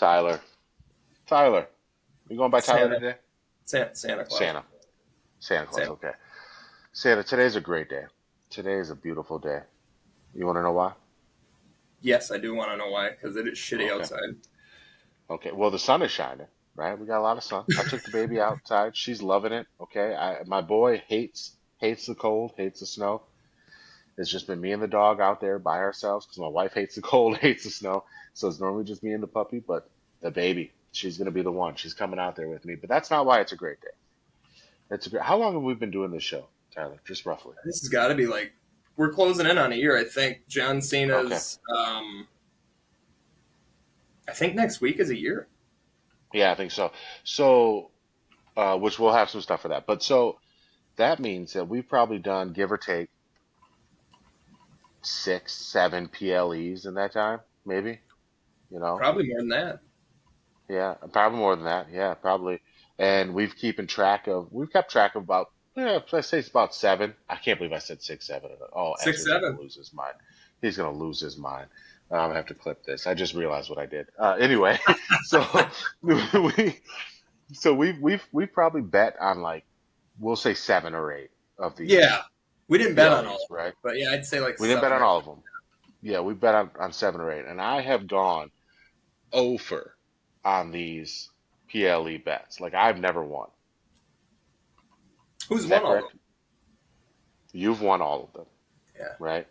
Tyler. Tyler. You going by Tyler Santa. today? Santa Claus. Santa. Santa Claus, Santa. okay. Santa, today's a great day. Today is a beautiful day. You want to know why? Yes, I do want to know why, because it is shitty Okay. outside. Okay. Well, the sun is shining, right? We got a lot of sun. I took the baby outside. She's loving it. Okay. My boy hates the cold, hates the snow. It's just been me and the dog out there by ourselves because my wife hates the cold, hates the snow. So it's normally just me and the puppy, but the baby, she's gonna be the one. She's coming out there with me. But that's not why it's a great day. It's a great. How long have we been doing this show, Tyler? Just roughly. This has got to be like, we're closing in on a year, I think. John Okay. Cena's, I think next week is a year. Yeah, I think so. So, which we'll have some stuff for that. But so that means that we've probably done, give or take, 6, 7 PLEs in that time, maybe. You know, Probably more than that. yeah, probably more than that. Yeah, probably. And we've kept track of about, yeah, let's say it's about 7. I can't believe I said 6, 7. Oh, Six, Ezra's gonna seven. lose his mind. He's gonna lose his mind. I'm gonna have to clip this. I just realized what I did. Anyway, so we, we've probably bet on like, we'll say 7 or 8 of Yeah. these We didn't bet on all of PLEs, them, right? but yeah, I'd say like We didn't bet 7 on or all of them. Yeah, we bet on 7 or 8, and I have gone over on these PLE bets. Like I've never won. Who's Is won that all of them? correct? You've won all of them, Yeah. right?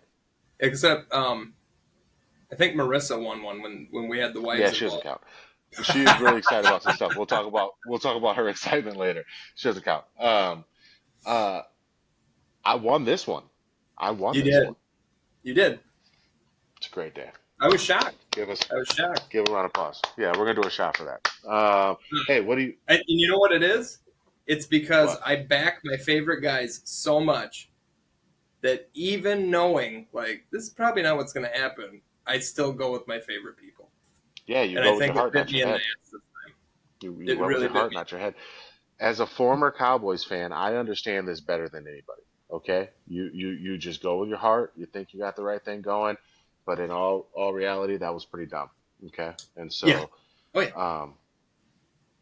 Except, I think Marissa won one when we had the Yeah, wives she doesn't involved. count. She is really excited about some stuff. We'll talk about her excitement later. She doesn't count. Uh, I won this one. I won You this did. one. You did. It's a great day. I was shocked. Give us I was shocked. give a round of applause. Yeah, we're gonna do a shot for that. Hey, what do you? And you know what it is? It's because What? I back my favorite guys so much that even knowing, like, this is probably not what's going to happen, I still go with my favorite people. Yeah, you And I go with your think it heart, bit not me your in the head. ass this time. You It went with really your bit heart, me. not your head. As a former Cowboys fan, I understand this better than anybody. Okay, you just go with your heart. You think you got the right thing going, but in all reality, that was pretty dumb. Okay, and Yeah. so Oh, yeah. um,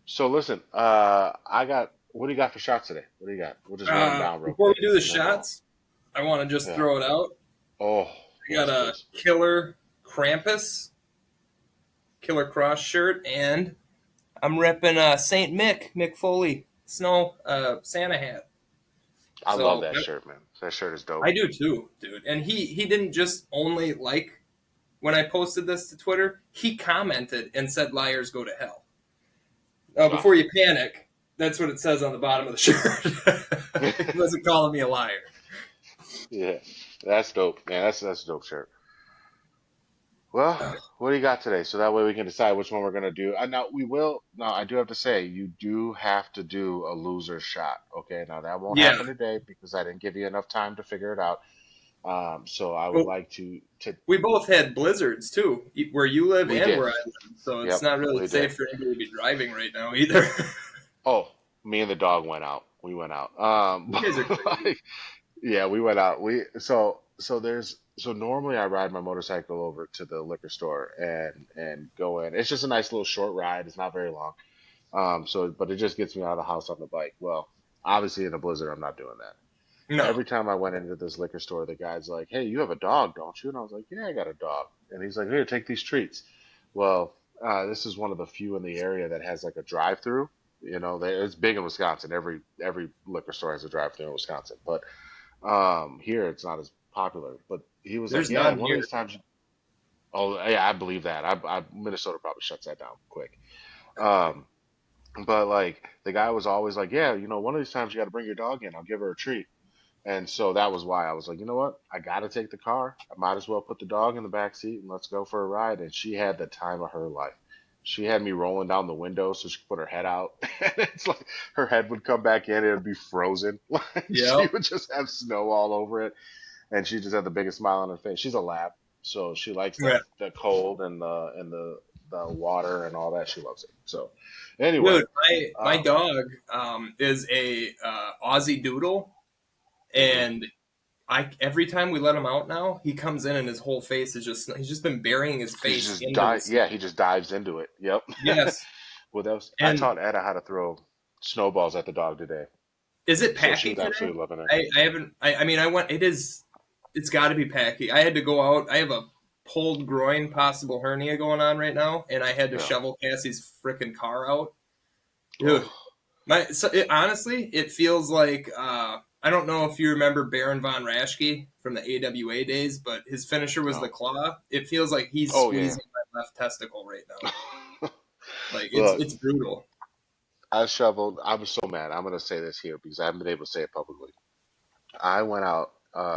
so listen, I got. What do you got for shots today? What do you got? We'll just run them down real Before we quick, do the and then we'll. shots, I want to just Yeah. throw it out. Oh, I got yes, a please. Killer Krampus, Killer Cross shirt, and I'm repping St. Mick Foley, Snow Santa hat. I love So that shirt, man. That shirt is dope. I do too, dude. And he didn't just only like when I posted this to Twitter, he commented and said liars go to hell. Wow. Before you panic, that's what it says on the bottom of the shirt. He wasn't calling me a liar. Yeah, that's dope, man. That's a dope shirt. Well, what do you got today? So that way we can decide which one we're gonna do. Now we will. Now I do have to say you do have to do a loser shot. Okay. Now that won't Yeah. happen today because I didn't give you enough time to figure it out. So I would Well, like to. we both had blizzards too, where you live We and did. where I live. So it's Yep, not really we did. safe for anybody to be driving right now either. Oh, me and the dog went out. We went out. You guys are crazy. Like, yeah, we went out. So normally I ride my motorcycle over to the liquor store and go in. It's just a nice little short ride. It's not very long. But it just gets me out of the house on the bike. Well, obviously in a blizzard, I'm not doing that. No. Every time I went into this liquor store, the guy's like, "Hey, you have a dog, don't you?" And I was like, "Yeah, I got a dog." And he's like, "Here, take these treats." Well, this is one of the few in the area that has like a drive-through. It's big in Wisconsin. Every liquor store has a drive-through in Wisconsin, but here it's not as popular. But he was like, There's "Yeah, none one of here. these times." Oh, yeah, I believe that. Minnesota probably shuts that down quick. Um, but like the guy was always like, "Yeah, one of these times you got to bring your dog in. I'll give her a treat." And so that was why I was like, you know what? I got to take the car. I might as well put the dog in the back seat and let's go for a ride. And she had the time of her life. She had me rolling down the window so she could put her head out. And it's like her head would come back in, it would be frozen. Like she Yep. would just have snow all over it. And she just had the biggest smile on her face. She's a lab, so she likes Yeah. the cold and the water and all that. She loves it. So anyway, Dude, my um, dog is a Aussie Doodle, mhm. and every time we let him out now, he comes in and his whole face is he's just been burying his He's face just into the dive. Yeah, snow. he just dives into it. Yep. Yes. Well, that was, I And taught Etta how to throw snowballs at the dog today, is it so she packy was today? absolutely loving it. I haven't. I mean, I went. It's got to be packy. I had to go out. I have a pulled groin, possible hernia going on right now, and I had to Yeah. shovel Cassie's freaking car out. Ugh. Oh Honestly, it feels like I don't know if you remember Baron von Raschke from the AWA days, but his finisher was the no. claw. It feels like he's Oh yeah. squeezing my left testicle right now. Like Look, it's brutal. I shoveled. I was so mad. I'm gonna say this here because I haven't been able to say it publicly. I went out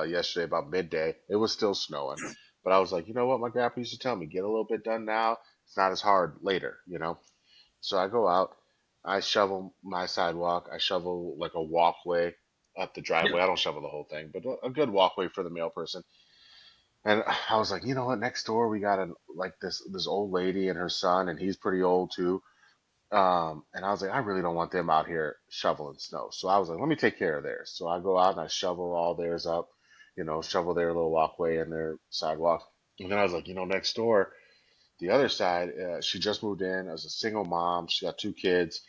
yesterday about midday. It was still snowing, but I was like, you know what? My grandpa used to tell me, get a little bit done now. It's not as hard later, you know. So I go out. I shovel my sidewalk. I shovel like a walkway up the Yeah. driveway. I don't shovel the whole thing, but a good walkway for the male person. And I was like, you know what? Next door we got like this old lady and her son, and he's pretty old too. And I was like, I really don't want them out here shoveling snow. So I was like, let me take care of theirs. So I go out and I shovel all theirs up, shovel their little walkway and their sidewalk. And then I was like, next door, the other side, she just moved in as a single mom. She got two kids,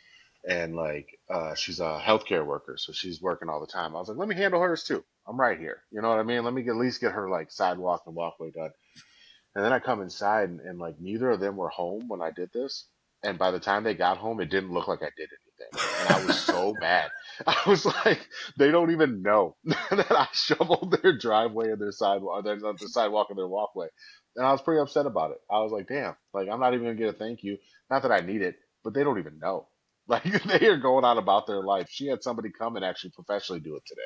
and like she's a healthcare worker, so she's working all the time. I was like, let me handle hers too. I'm right here. You know what I mean? Let me at least get her like sidewalk and walkway done. And then I come inside and like neither of them were home when I did this. And by the time they got home, it didn't look like I did anything. And I was so mad. I was like, they don't even know that I shoveled their driveway and their sidewalk, the sidewalk and their walkway. And I was pretty upset about it. I was like, damn, like I'm not even gonna get a thank you. Not that I need it, but they don't even know. Like they are going on about their life. She had somebody come and actually professionally do it today.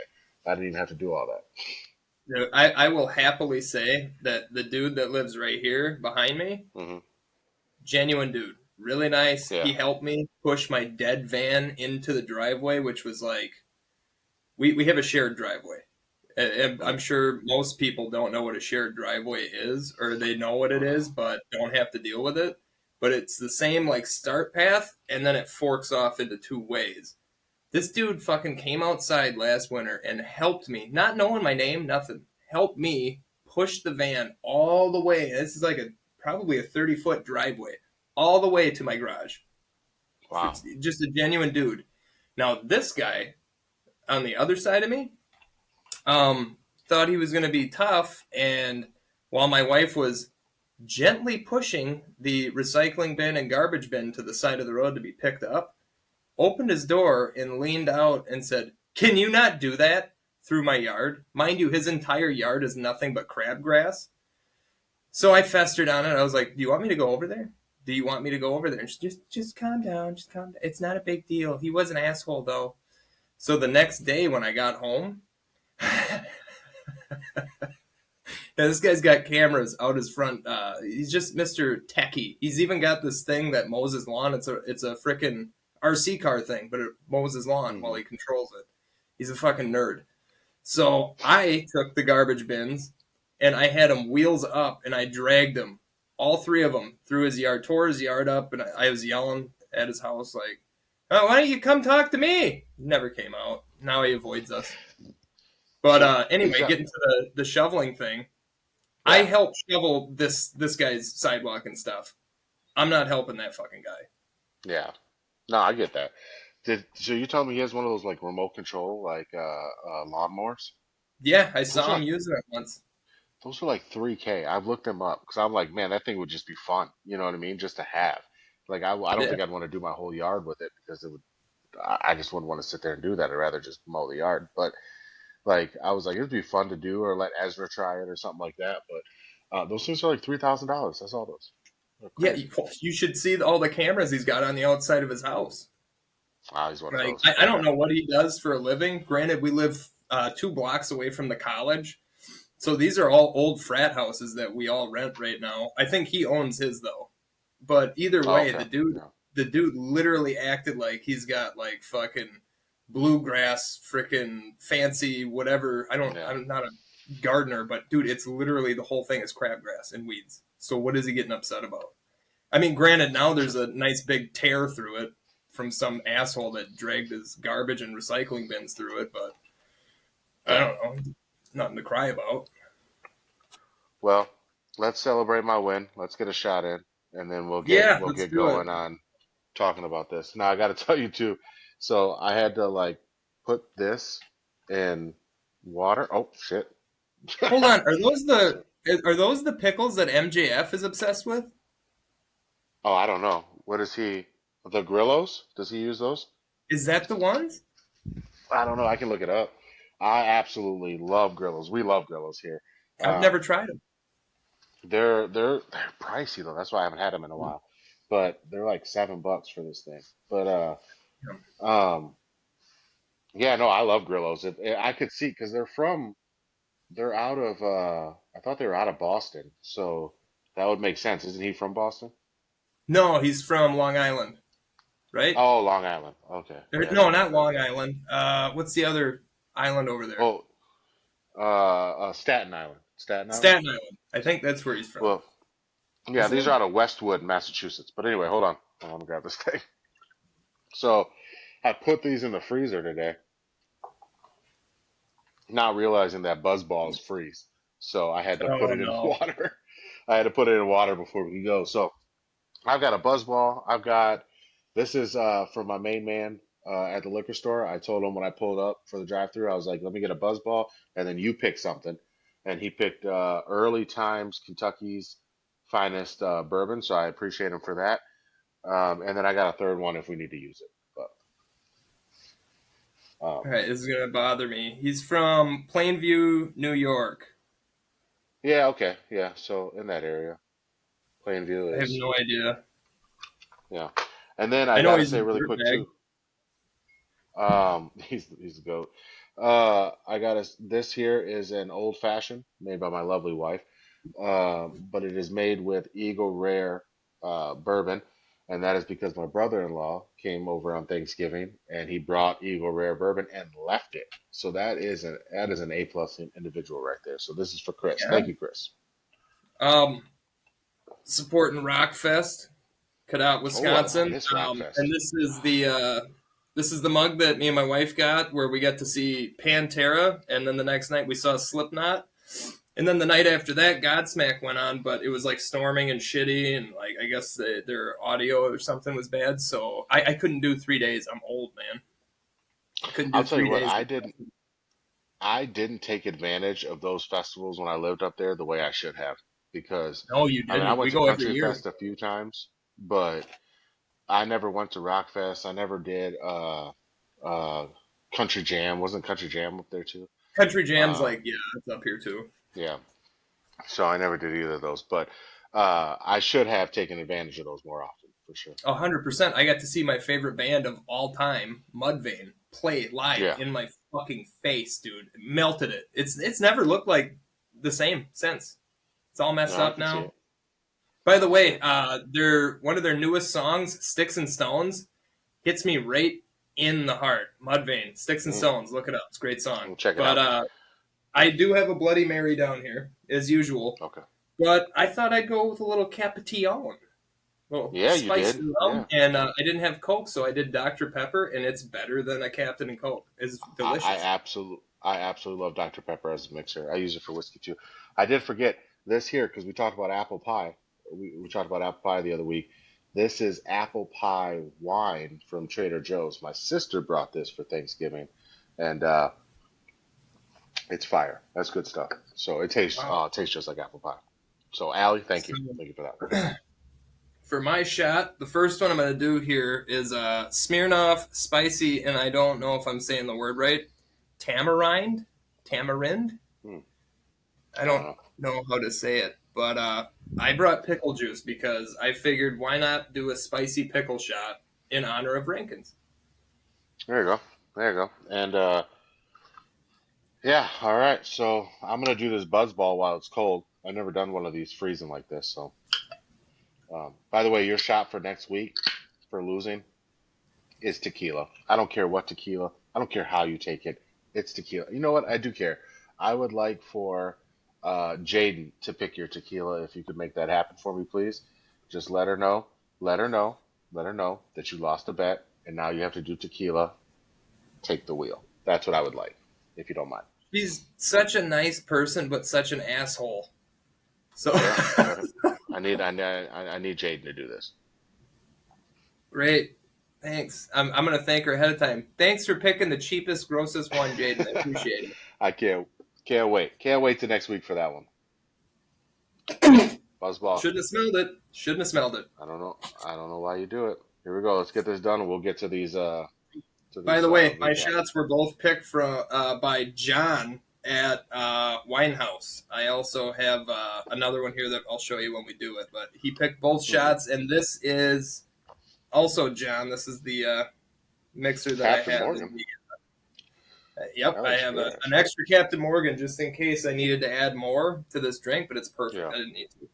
I didn't even have to do all that. Yeah, I will happily say that the dude that lives right here behind me, Hmm. genuine dude, really nice. Yeah. He helped me push my dead van into the driveway, which was like we have a shared driveway. And I'm Hmm. sure most people don't know what a shared driveway is, or they know what it is, but don't have to deal with it. But it's the same like start path, and then it forks off into two ways. This dude fucking came outside last winter and helped me, not knowing my name, nothing. Helped me push the van all the way. This is like probably a 30-foot driveway, all the way to my garage. Wow. Just a genuine dude. Now this guy on the other side of me, thought he was going to be tough, and while my wife was gently pushing the recycling bin and garbage bin to the side of the road to be picked up, opened his door and leaned out and said, "Can you not do that?" through my yard. Mind you, his entire yard is nothing but crabgrass. So I festered on it. I was like, "Do you want me to go over there? Do you want me to go over there?" And just calm down. Just calm down. It's not a big deal. He was an asshole, though. So the next day when I got home, yeah, this guy's got cameras out his front. He's just Mr. Techie. He's even got this thing that mows his lawn. It's a freaking RC car thing, but it mows his lawn while Hmm. he controls it. He's a fucking nerd. So I took the garbage bins and I had him wheels up and I dragged them, all three of them, through his yard, tore his yard up, and I was yelling at his house like, "Oh, why don't you come talk to me?" He never came out. Now he avoids us. But So anyway, exactly. getting to the shoveling thing, I Yeah. helped shovel this guy's sidewalk and stuff. I'm not helping that fucking guy. Yeah. No, I get that. So you telling me he has one of those like remote control like lawnmowers? Yeah, I Those are saw him like using it once. 3K. I've looked them up because I'm like, man, that thing would just be fun. You know what I mean? Just to have. Like I don't Yeah, think I'd want to do my whole yard with it because it would. I just wouldn't want to sit there and do that. I'd rather just mow the yard. But like I was like, it'd be fun to do or let Ezra try it or something like that. But those things are like $3,000. That's all those. They're yeah. crazy. You should see all the cameras he's got on the outside of his house. Ah, he's one of Like those. I don't Okay. know what he does for a living. Granted, we live 2 blocks away from the college, so these are all old frat houses that we all rent right now. I think he owns his though. But either Oh, way, okay. Yeah. the dude literally acted like he's got like fucking bluegrass freaking fancy whatever. Yeah. I'm not a gardener, but dude, it's literally the whole thing is crabgrass and weeds. So what is he getting upset about? I mean, granted, now there's a nice big tear through it from some asshole that dragged his garbage and recycling bins through it, but I Yeah. don't know. Nothing to cry about. Well, let's celebrate my win. Let's get a shot in, and then Yeah, we'll let's get do it. going on talking about this. Now I got to tell you too. So I had to like put this in water. Oh shit. Hold on, are those the pickles that MJF is obsessed with? Oh, I don't know. What is he? The Grillos? Does he use those? Is that the ones? I don't know. I can look it up. I absolutely love Grillos. We love Grillos here. I've Um, never tried them. they're pricey though. That's why I haven't had them in a while. But they're like $7 for this thing. But um, yeah, no, I love Grillos. I could see because they're out of I thought they were out of Boston, so that would make sense. Isn't he from Boston? No, he's from Long Island, right? Oh, Long Island. Okay, yeah, No, that makes not sense. Long Island. What's the other island over there? Oh, Staten Island. Staten Island. Staten Island. I think that's where he's from. Well, yeah, Isn't these are he? out of Westwood, Massachusetts. But anyway, hold on. I'm gonna grab this thing. So I put these in the freezer today, not realizing that Buzz Balls freeze. So I had to put Oh it in no. water. I had to put it in water before we could go. So I've got a Buzz Ball. I've got this is for my main man at the liquor store. I told him when I pulled up for the drive-through, I was like, "Let me get a Buzz Ball, and then you pick something." And he picked Early Times Kentucky's finest bourbon, so I appreciate him for that. And then I got a third one if we need to use it. But All right, this is gonna bother me. He's from Plainview, New York. yeah, okay, yeah. So in that area, I Plainview have is no idea. yeah. And then I I know gotta he's a say really quick dirtbag. too. He's a goat. I got us. This here is an old fashioned made by my lovely wife, but it is made with Eagle Rare bourbon, and that is because my brother-in-law came over on Thanksgiving and he brought Eagle Rare bourbon and left it. So that is an A+ individual right there. So this is for Chris. Yeah. Thank you, Chris. Um, Supporting Rockfest, Cadott, Oh, I Wisconsin. miss And Rockfest. this is the mug that me and my wife got, where we got to see Pantera, and then the next night we saw Slipknot, and then the night after that, Godsmack went on, but it was like storming and shitty, and like I guess their audio or something was bad, so I couldn't do 3 days. I'm old, man. I couldn't do I'll tell you three what, days. I didn't take advantage of those festivals when I lived up there the way I should have because No, you I mean I didn't. We went to go every Country year. Fest a few times, but I never went to Rock Fest. I never did uh Country Jam. Wasn't Country Jam up there too? Country Jam's Um like, yeah, it's up here too. yeah. So I never did either of those, but I should have taken advantage of those more often for sure. 100%. I got to see my favorite band of all time, Mudvayne, play live Yeah. in my fucking face, dude. It melted it. It's never looked like the same since. It's all No, messed I up can see now. it. By I the can see way, it. their one of their newest songs, "Sticks and Stones," hits me right in the heart. Mudvayne, "Sticks and Mm, Stones." Look it up. It's a great song. we'll check it But out. I do have a Bloody Mary down here as usual. Okay. But I thought I'd go with a little Capitillon, little Yeah, you spice did. and rum, Yeah. and I didn't have Coke, so I did Dr Pepper, and it's better than a Captain and Coke. It's delicious. I absolutely love Dr. Pepper as a mixer. I use it for whiskey too. I did forget this here because we talked about apple pie. We talked about apple pie the other week. This is apple pie wine from Trader Joe's. My sister brought this for Thanksgiving, and it's fire. That's good stuff. So Wow. it tastes just like apple pie. So Allie, So, thank you for that. for my shot, the first one I'm going to do here is Smirnoff spicy, and I don't know if I'm saying the word right. Tamarind, tamarind. Hmm, I I don't don't know. know how to say it, but I brought pickle juice because I figured why not do a spicy pickle shot in honor of Rankins. There you go. There you go. And yeah, all right. So I'm gonna do this buzz ball while it's cold. I've never done one of these freezing like this. So, by the way, your shot for next week for losing is tequila. I don't care what tequila. I don't care how you take it. It's tequila. You know what? I do care. I would like for Jaden to pick your tequila if you could make that happen for me, please. Just let her know. Let her know. Let her know that you lost a bet and now you have to do tequila. Take the wheel. That's what I would like, if you don't mind. He's such a nice person, but such an asshole. So Yeah, I need Jaden to do this. great. Thanks. I'm gonna thank her ahead of time. Thanks for picking the cheapest, grossest one, Jaden. I appreciate it. I can't wait. Can't wait to next week for that one. Buzzball. Shouldn't have smelled it. Shouldn't have smelled it. I don't know. I don't know why you do it. Here we go. Let's get this done, and we'll get to these By the way, my recaps. shots were both picked from by John at Winehouse. I also have another one here that I'll show you when we do it. But he picked both shots, and this is also John. This is the mixer that Captain I have. Morgan. Yep, I have an extra Captain Morgan just in case I needed to add more to this drink, but it's perfect. Yeah. I didn't need to.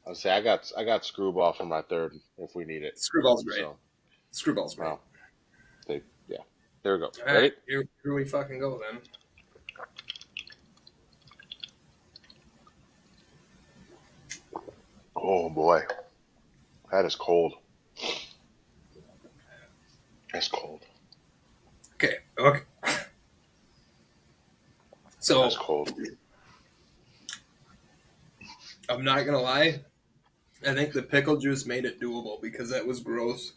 I'll say I got Screwball for my third if we need it. Screwball's great. So, Screwball's great. well, yeah. There we go. All Ready? right, here we fucking go then. Oh boy, that is cold. That's cold. Okay. So That's cold. I'm not gonna lie. I think the pickle juice made it doable because that was gross.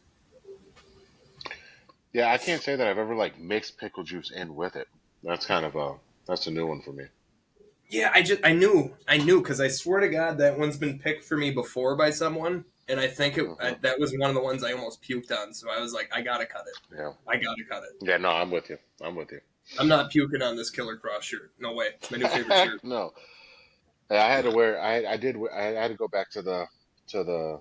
Yeah, I can't say that I've ever like mixed pickle juice in with it. That's kind of that's a new one for me. Yeah, I knew because I swear to God that one's been picked for me before by someone, and I think that was one of the ones I almost puked on. So I was like, I gotta cut it. Yeah. I gotta cut it. Yeah, no, I'm with you. I'm not puking on this Killer Cross shirt. No way. It's my new favorite shirt. No. Yeah, I had to wear. I had to go back to the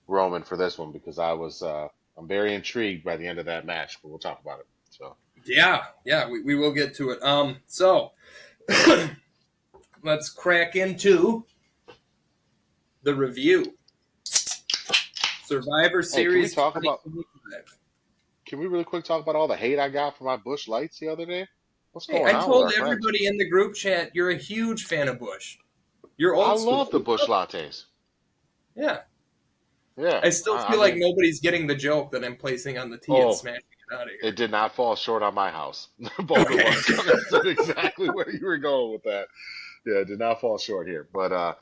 Roman for this one because I'm very intrigued by the end of that match, but we'll talk about it. So Yeah, we will get to it. So let's crack into the review. Survivor Series. Can we really quick talk about all the hate I got for my Bush Lights the other day? What's going on? I told everybody in the group chat you're a huge fan of Bush. You're old school. I love the Bush lattes. Yeah. Yeah. I still feel like nobody's getting the joke that I'm placing on the tee and smashing it out of here. It did not fall short on my house. Both of us understood exactly where you were going with that. Yeah, it did not fall short here. But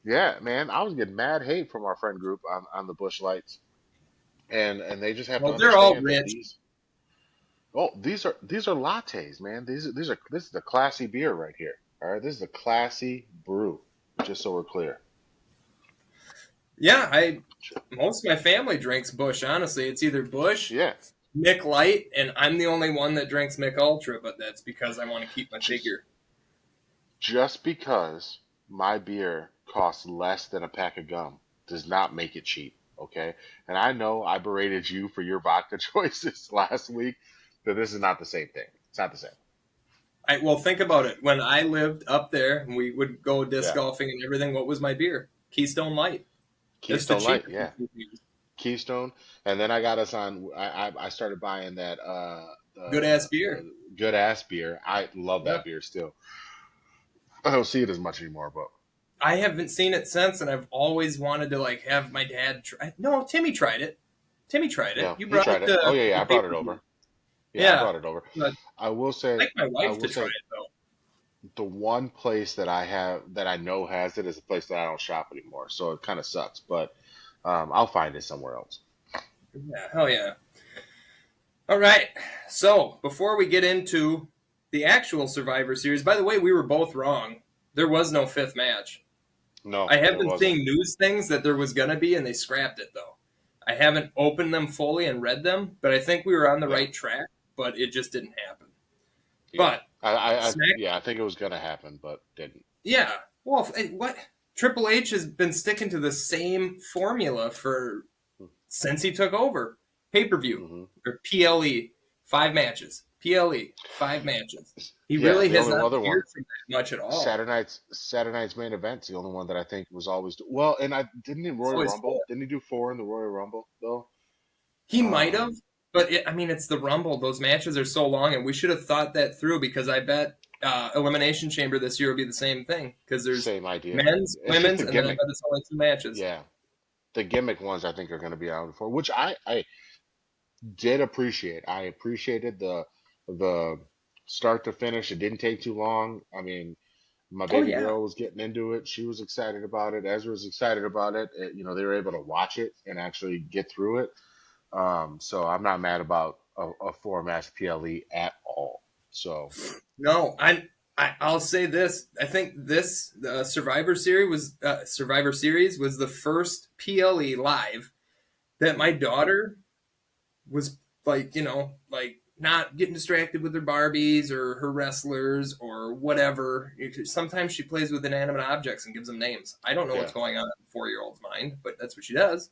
yeah, man, I was getting mad hate from our friend group on the Bush Lights. And they just have to understand they're all rich. These are lattes, man. This is a classy beer right here. All right, this is a classy brew. Just so we're clear. Yeah, most of my family drinks Bush. Honestly, it's either Bush, Mick Light, and I'm the only one that drinks Mick Ultra. But that's because I want to keep my figure. Just because my beer costs less than a pack of gum does not make it cheap. Okay, and I know I berated you for your vodka choices last week, but this is not the same thing. It's not the same. Well, think about it. When I lived up there and we would go disc golfing and everything, what was my beer? Keystone Light. Keystone Light, yeah. Keystone, and then I got us on. I started buying that good ass beer. Good ass beer. I love that beer still. I don't see it as much anymore, but I haven't seen it since, and I've always wanted to have my dad try. No, Timmy tried it. Yeah, you brought it. Oh yeah, I brought it over. Yeah, I brought it over. But I will say, I'd like my wife to try it though. The one place that I know has it is a place that I don't shop anymore, so it kind of sucks. But I'll find it somewhere else. Yeah, hell yeah. All right. So before we get into the actual Survivor Series, by the way, we were both wrong. There was no fifth match. No, I have been seeing news things that there was going to be, and they scrapped it, though. I haven't opened them fully and read them, but I think we were on the right track, but it just didn't happen. Yeah. But I think it was going to happen, but didn't. Yeah. Well, what? Triple H has been sticking to the same formula since he took over. Pay-per-view, or PLE, 5 matches. PLE, 5 matches. He really has not appeared from that much at all. Saturday night's main event's the only one that I think was always well. And didn't he Royal Rumble? Didn't he do 4 in the Royal Rumble though? He might have, but it's the Rumble. Those matches are so long, and we should have thought that through because I bet Elimination Chamber this year will be the same thing because there's same idea. Men's, women's, and then I bet it's only 2 matches. Yeah, the gimmick ones I think are going to be out for, which I did appreciate. I appreciated the start to finish. It didn't take too long. I mean, my Oh baby yeah. girl was getting into it. She was excited about it. Ezra was excited about it. They were able to watch it and actually get through it. So I'm not mad about a four-match PLE at all. So No, I'll say this. I think this Survivor Series was the first PLE live that my daughter was like, like not getting distracted with her Barbies or her wrestlers or whatever. Sometimes she plays with inanimate objects and gives them names. I don't know yeah, what's going on in a 4 year old's mind, but that's what she does.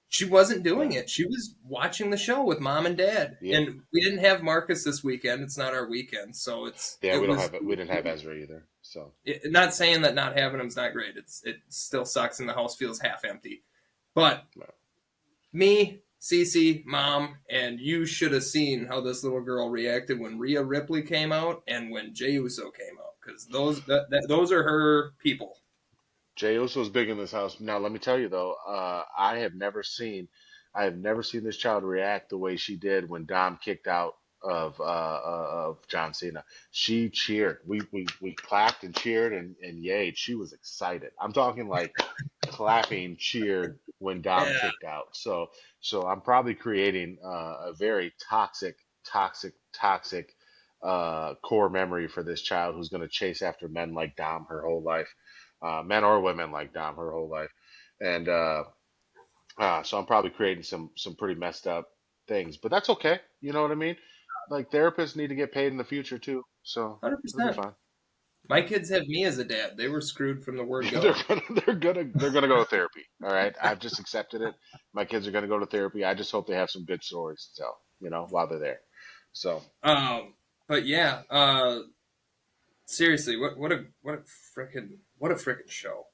She wasn't doing yeah, it. She was watching the show with mom and dad. yeah, And we didn't have Marcus this weekend. It's not our weekend. So yeah. it was We didn't have Ezra either. So not saying that not having him's not great. It still sucks and the house feels half empty. But no. me, Cece, mom, and you should have seen how this little girl reacted when Rhea Ripley came out and when Jey Uso came out, because those are her people. Jey Uso's big in this house. Now, let me tell you though, I have never seen this child react the way she did when Dom kicked out of John Cena. She cheered. We clapped and cheered and yayed. She was excited. I'm talking like clapping, cheered when Dom Yeah, kicked out. So I'm probably creating a very toxic core memory for this child who's going to chase after men like Dom her whole life, men or women like Dom her whole life, and so I'm probably creating some pretty messed up things, but that's okay. You know what I mean? Like therapists need to get paid in the future too, so 100%. it'll be fine. My kids have me as a dad. They were screwed from the word they're go. gonna go to therapy. All right, I've just accepted it. My kids are gonna go to therapy. I just hope they have some good stories to tell, while they're there. So Um, but yeah, seriously, what a frickin' show.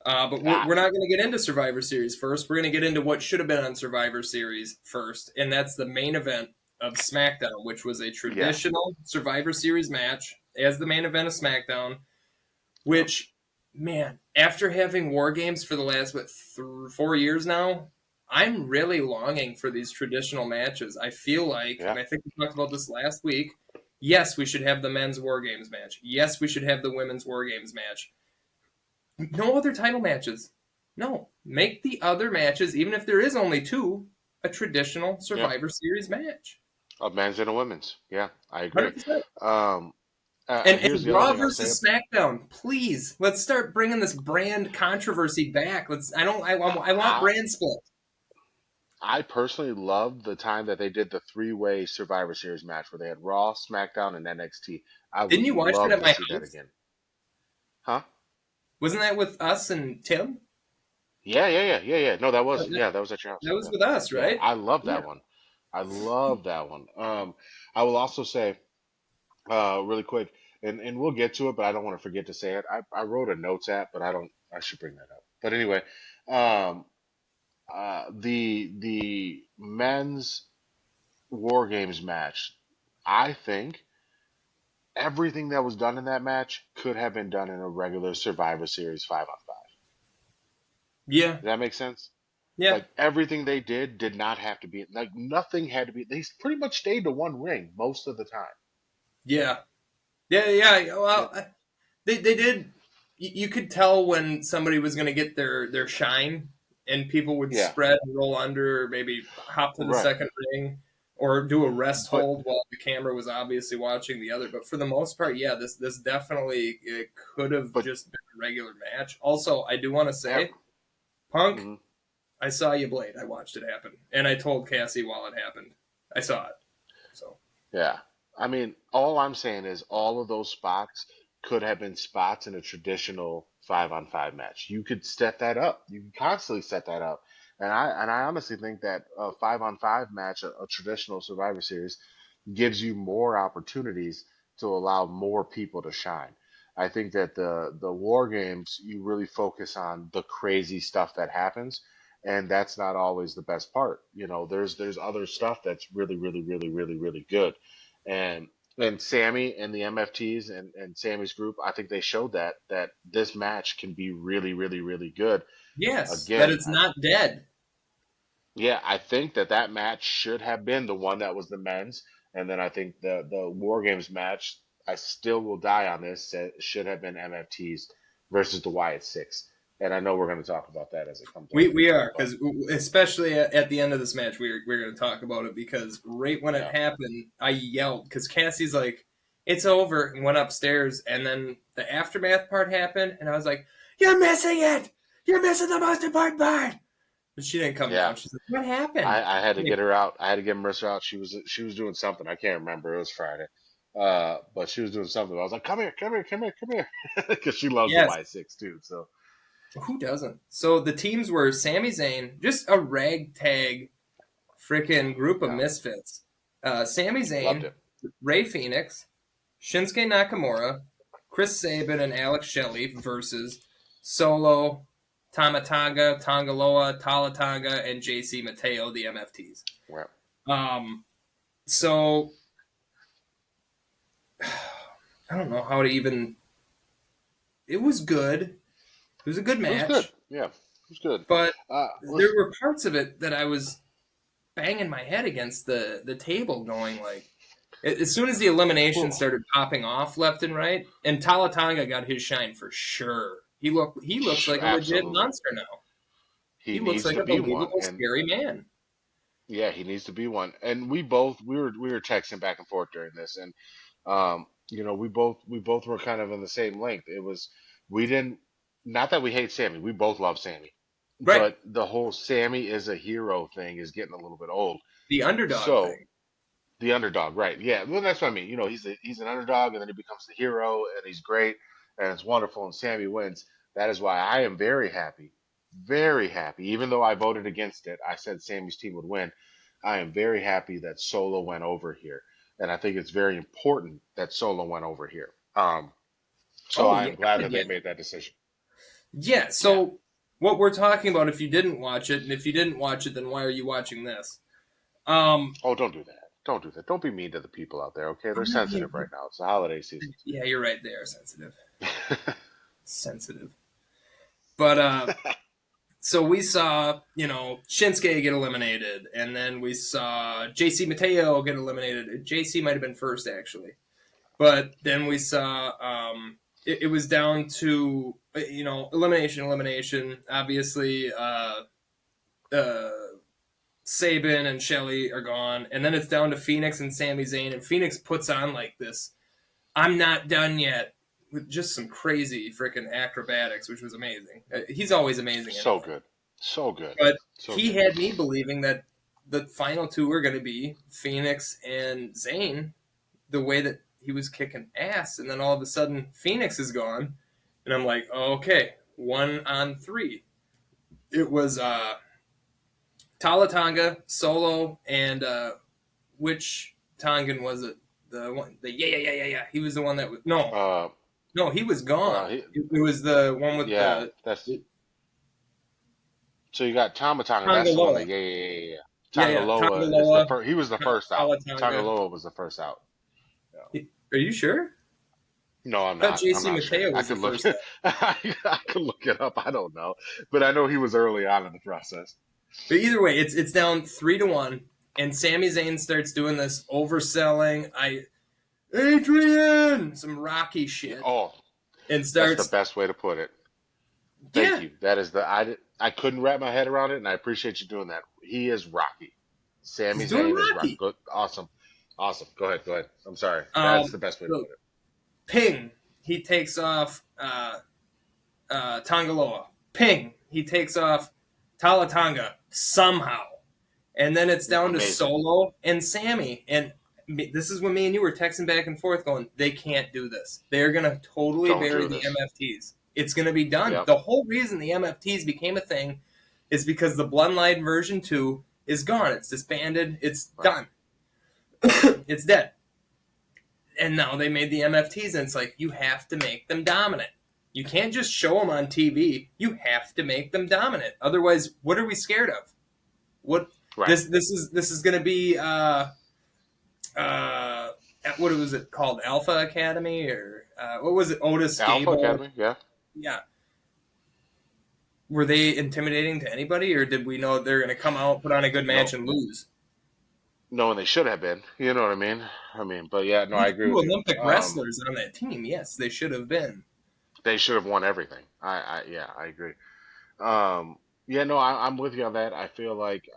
But ah, we're not going to get into Survivor Series first. We're going to get into what should have been on Survivor Series first, and that's the main event of SmackDown, which was a yeah, traditional Survivor Series match as the main event of SmackDown. yep, Which, man, after having War Games for the last 4 years now, I'm really longing for these traditional matches. I feel like, yeah. and I think we talked about this last week. Yes, we should have the men's War Games match. Yes, we should have the women's War Games match. No other title matches. No, make the other matches, even if there is only two, a traditional Yeah, Survivor Series match. of men's and a women's. Yeah, I agree. 100%. Um, Here's And the other Raw thing I'll say. versus SmackDown, please. Let's start bringing this brand controversy back. Let's. I don't. I want I, brand split. I personally loved the time that they did the three-way Survivor Series match where they had Raw, SmackDown, and NXT. I would Didn't you watch it love at to my see that house? again. Huh? Wasn't that with us and Tim? Yeah. No, that was That that was at your house. was Yeah, with us, yeah. right? I love Yeah. that one. I love that one. I will also say, really quick, and we'll get to it, but I don't want to forget to say it. I wrote a notes app, but I don't. I should bring that up. But anyway, um, the men's War Games match. I think everything that was done in that match could have been done in a regular Survivor Series 5-on-5. Yeah. Does that make sense? Yeah. Like everything they did not have to be like nothing had to be. They pretty much stayed to one ring most of the time. Yeah. Yeah. Yeah, Well, they did. You could tell when somebody was going to get their shine, and people would yeah, spread and roll under, or maybe hop to the right. second ring, or do a rest But hold while the camera was obviously watching the other. But for the most part, yeah, this definitely it could have but just been a regular match. Also, I do want to ev- say, Punk, mhm. I saw you blade. I watched it happen, and I told Cassie while it happened. I saw it. So Yeah. I mean, all I'm saying is all of those spots could have been spots in a traditional 5-on-5 match. You could set that up. You can constantly set that up. And I honestly think that a 5-on-5 match, a traditional Survivor Series, gives you more opportunities to allow more people to shine. I think that the war games you really focus on the crazy stuff that happens, and that's not always the best part. There's other stuff that's really good, and Sammy and the MFTs and Sammy's group, I think they showed that this match can be really good. yes, that Again, it's not dead. yeah, I think that match should have been the one that was the men's. And then I think the War Games match, I still will die on this, should have been MFTs versus the Wyatt Six. And I know we're going to talk about that as it comes up. We are, But because especially at the end of this match, we're going to talk about it, because right when it yeah, happened, I yelled, because Cassie's like, it's over, and went upstairs, and then the aftermath part happened, and I was like, you're missing it! You're missing the most important part! But she didn't come yeah. down. She's like, what happened? I had to get her out. I had to get Marissa out. She was doing something. I can't remember. It was Friday. But she was doing something. I was like, come here, come here, come here, come here, because she loves the Yes. Y6 too. So Who doesn't? So the teams were Sami Zayn, just a ragtag freaking group of yeah, misfits. Sami loved Zayn, it. Ray Phoenix, Shinsuke Nakamura, Chris Sabin, and Alex Shelley versus Solo, Tamatanga, Tangaloa, Talatanga, and JC Mateo, the MFTs. Well, So I don't know how to even. It was good. It was a good it was good. match, Yeah, it was good. but there Let's were parts of it that I was banging my head against the table, going like. As soon as the elimination well, started popping off left and right, and Talatanga got his shine for sure. He looks like a legit absolutely. monster now. He He looks needs like to a be one, believable, and scary man. yeah, he needs to be one. And we were texting back and forth during this, and we both were kind of on the same length. It was we didn't not that we hate Sammy. We both love Sammy, Right. but the whole Sammy is a hero thing is getting a little bit old. The underdog So thing. the underdog, right? Yeah, well, that's what I mean. He's an underdog, and then he becomes the hero, and he's great, and it's wonderful. And Sammy wins. That is why I am very happy, very happy. Even though I voted against it, I said Sammy's team would win. I am very happy that Solo went over here, and I think it's very important that Solo went over here. So Oh I yeah, am glad that yeah, they made that decision. yeah. Yeah. So what we're talking about, if you didn't watch it, and if you didn't watch it, then why are you watching this? Oh, don't do that. Don't do that. Don't be mean to the people out there. Okay, they're sensitive right now. It's the holiday season. Yeah, you're right. They are sensitive. Sensitive. But so we saw, Shinsuke get eliminated, and then we saw JC Mateo get eliminated. JC might have been first, actually. But then we saw it was down to, elimination. Obviously, Sabin and Shelley are gone. And then it's down to Phoenix and Sami Zayn. And Phoenix puts on like this, I'm not done yet, with just some crazy freaking acrobatics, which was amazing. He's always amazing So anyway. good. So good. But So he good. had me believing that the final two were going to be Phoenix and Zayn, the way that he was kicking ass. And then all of a sudden, Phoenix is gone. And I'm like, oh, okay, 1-on-3. It was Talatanga, Solo, and which Tongan was it? The one, yeah. He was the one that was Uh, no, he was gone. he, It was the one with yeah, the that's so you got Tamatanga. That's the one Tongaloa. that yeah. Yeah, Tangaloa is the Tongaloa, first. He was the first out. Talatanga. Tangaloa was the first out. Are you sure? No, I'm I thought not. I'm JC not sure. Mateo I was the could look. first out. I could look it up. I don't know, but I know he was early on in the process. But either way, it's down 3-1, and Sami Zayn starts doing this overselling. Adrian, some Rocky shit, Oh, and that's the starts. best way to put it. Thank Yeah, you. That is I couldn't wrap my head around it, and I appreciate you doing that. He is Rocky. Sami he's doing Zayn is Rocky. Rocky. Good. Awesome. Awesome. Go ahead. Go ahead. I'm sorry. That's Um, the best way to so put it. Ping, he takes off Tongaloa. Ping, he takes off Talatanga somehow. And then it's down to Amazing. Solo and Sammy. And this is when me and you were texting back and forth going, they can't do this. They're going to totally Don't bury do the this. MFTs. It's going to be done. Yep. The whole reason the MFTs became a thing is because the Bloodline version 2 is gone. It's disbanded. It's Right. done. It's dead. And now they made the MFTs, and it's like, you have to make them dominant. You can't just show them on TV. You have to make them dominant. Otherwise, what are we scared of? What Right. this is going to be what was it called? Alpha Academy, or what was it? Otis Alpha Gable. Academy. Yeah. Yeah. Were they intimidating to anybody, or did we know they're going to come out, put on a good match, No. and lose? knowing they should have been. You know what I mean? But yeah, no, Well, I the agree two with you. Olympic wrestlers on that team, yes, they should have been. They should have won everything. Yeah, I agree. Um, yeah, no, I'm with you on that. I feel like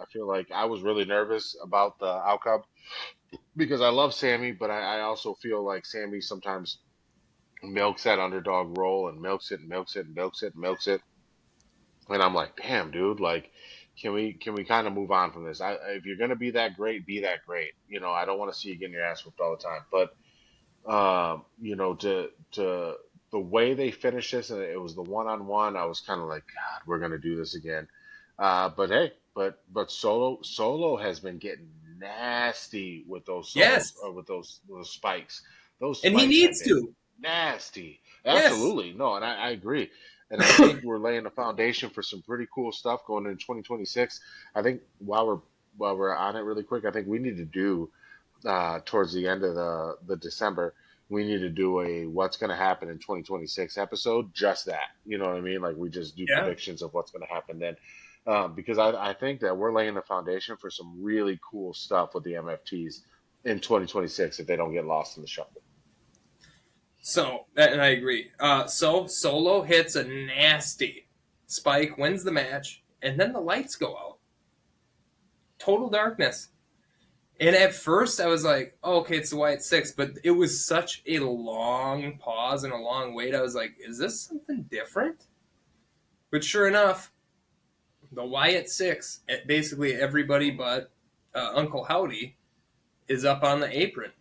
I was really nervous about the outcome because I love Sammy, but I also feel like Sammy sometimes milks that underdog role and milks it and milks it and milks it and milks it. And I'm like, damn, dude, like, can we kind of move on from this? If you're gonna be that great. You know, I don't want to see you getting your ass whooped all the time. But you know, to the way they finished this, and it was the one on one. I was kind of like, God, we're gonna do this again. But hey, but Solo has been getting nasty with those solos Yes, or with those spikes. Those and he spikes have needs been to. nasty. Yes, Absolutely, no, and I agree. And I think we're laying the foundation for some pretty cool stuff going into 2026. I think while we're on it really quick, I think we need to do towards the end of the December, we need to do a what's going to happen in 2026 episode. Just that, you know what I mean? Like we just do yeah. predictions of what's going to happen then, because I think that we're laying the foundation for some really cool stuff with the MFTs in 2026 if they don't get lost in the shuffle. So, and I agree. So Solo hits a nasty spike, wins the match, and then the lights go out. Total darkness. And at first, I was like, oh, okay, it's the Wyatt Six, but it was such a long pause and a long wait. I was like, is this something different? But sure enough, the Wyatt Six, basically everybody but Uncle Howdy, is up on the apron.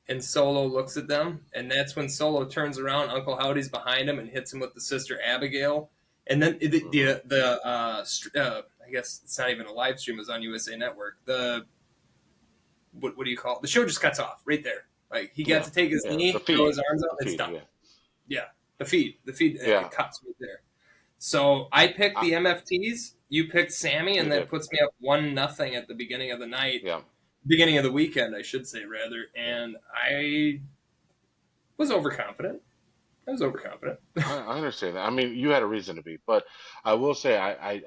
And Solo looks at them, and that's when Solo turns around. Uncle Howdy's behind him and hits him with the Sister Abigail. And then Hmm. I guess it's not even a live stream. It was on USA Network. What do you call it? The show just cuts off right there. Like he got Yeah, to take his yeah, knee, throw his arms up, the it's feed, done. yeah, Yeah, the feed, yeah. it cuts right there. So I picked I, the MFTs. You picked Sammy, you and that did, puts me up 1-0 at the beginning of the night, yeah, beginning of the weekend, I should say rather. yeah. And I was overconfident. I was overconfident. I understand that. I mean, you had a reason to be, but I will say I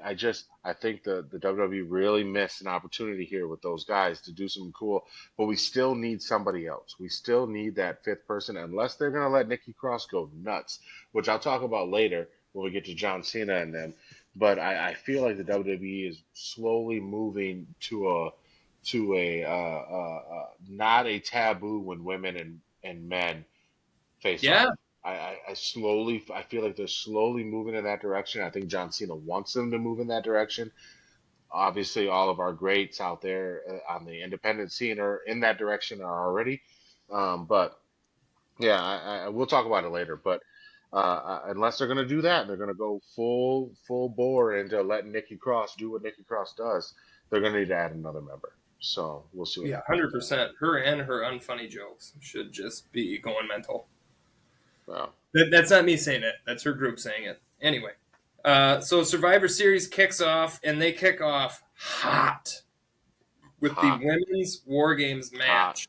think the WWE really missed an opportunity here with those guys to do something cool, but we still need somebody else. We still need that fifth person, unless they're gonna let Nikki Cross go nuts, which I'll talk about later when we get to John Cena and them. But I feel like the WWE is slowly moving to a not a taboo when women and men face Yeah, off. I feel like they're slowly moving in that direction. I think John Cena wants them to move in that direction. Obviously, all of our greats out there on the independent scene are in that direction already. But yeah, we'll talk about it later. But unless they're going to do that, they're going to go full bore into letting Nikki Cross do what Nikki Cross does. They're going to need to add another member. So we'll see what yeah, happens with that. 100%. Her and her unfunny jokes should just be going mental. Well, That's not me saying it. That's her group saying it. Anyway, so Survivor Series kicks off, and they kick off hot with the hot, women's War Games hot. match.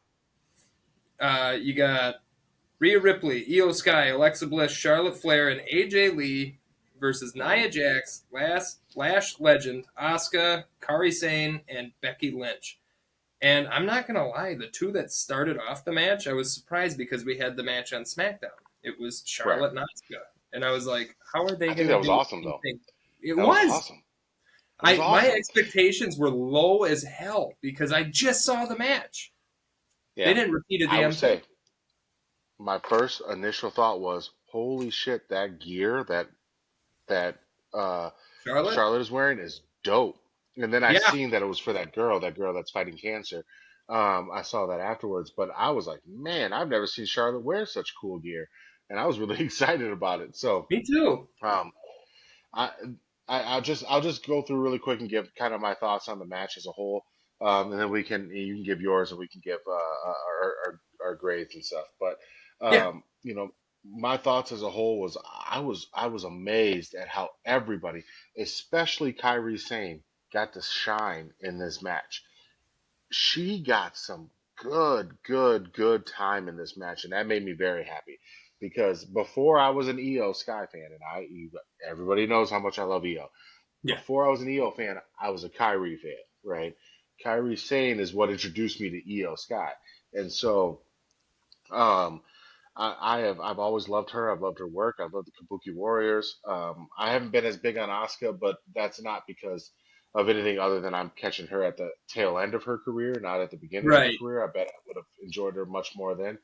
You got Rhea Ripley, Io Sky, Alexa Bliss, Charlotte Flair, and AJ Lee versus Mm, Nia Jax, Lash Legend, Asuka, Kyrie Sane, and Becky Lynch. And I'm not gonna lie, the two that started off the match, I was surprised because we had the match on SmackDown. It was right. Charlotte and Asuka, and I was like, how are they I think gonna that was do awesome though. anything? It That was was. awesome. It was My awesome. expectations were low as hell because I just saw the match. They Yeah. didn't repeat a I would damn thing. say my first initial thought was, holy shit, that gear that uh Charlotte? Charlotte is wearing is dope. And then I Yeah, seen that it was for that girl that's fighting cancer. I saw that afterwards, but I was like, man, I've never seen Charlotte wear such cool gear. And I was really excited about it. So me too. um I, I'll just go through really quick and give kind of my thoughts on the match as a whole, and then you can give yours and we can give our grades and stuff. But Yeah, you know, my thoughts as a whole was I was amazed at how everybody, especially Kyrie Sane, got to shine in this match. She got some good time in this match, and that made me very happy because before I was an EO Sky fan, and everybody knows how much I love EO. yeah, Before I was an EO fan, I was a Kyrie fan, right? Kyrie Sane is what introduced me to Io Sky, and so um, I've always loved her. I've loved her work. I've loved the Kabuki Warriors. I haven't been as big on Asuka, but that's not because of anything other than I'm catching her at the tail end of her career, not at the beginning of her Right. career. I bet I would have enjoyed her much more then.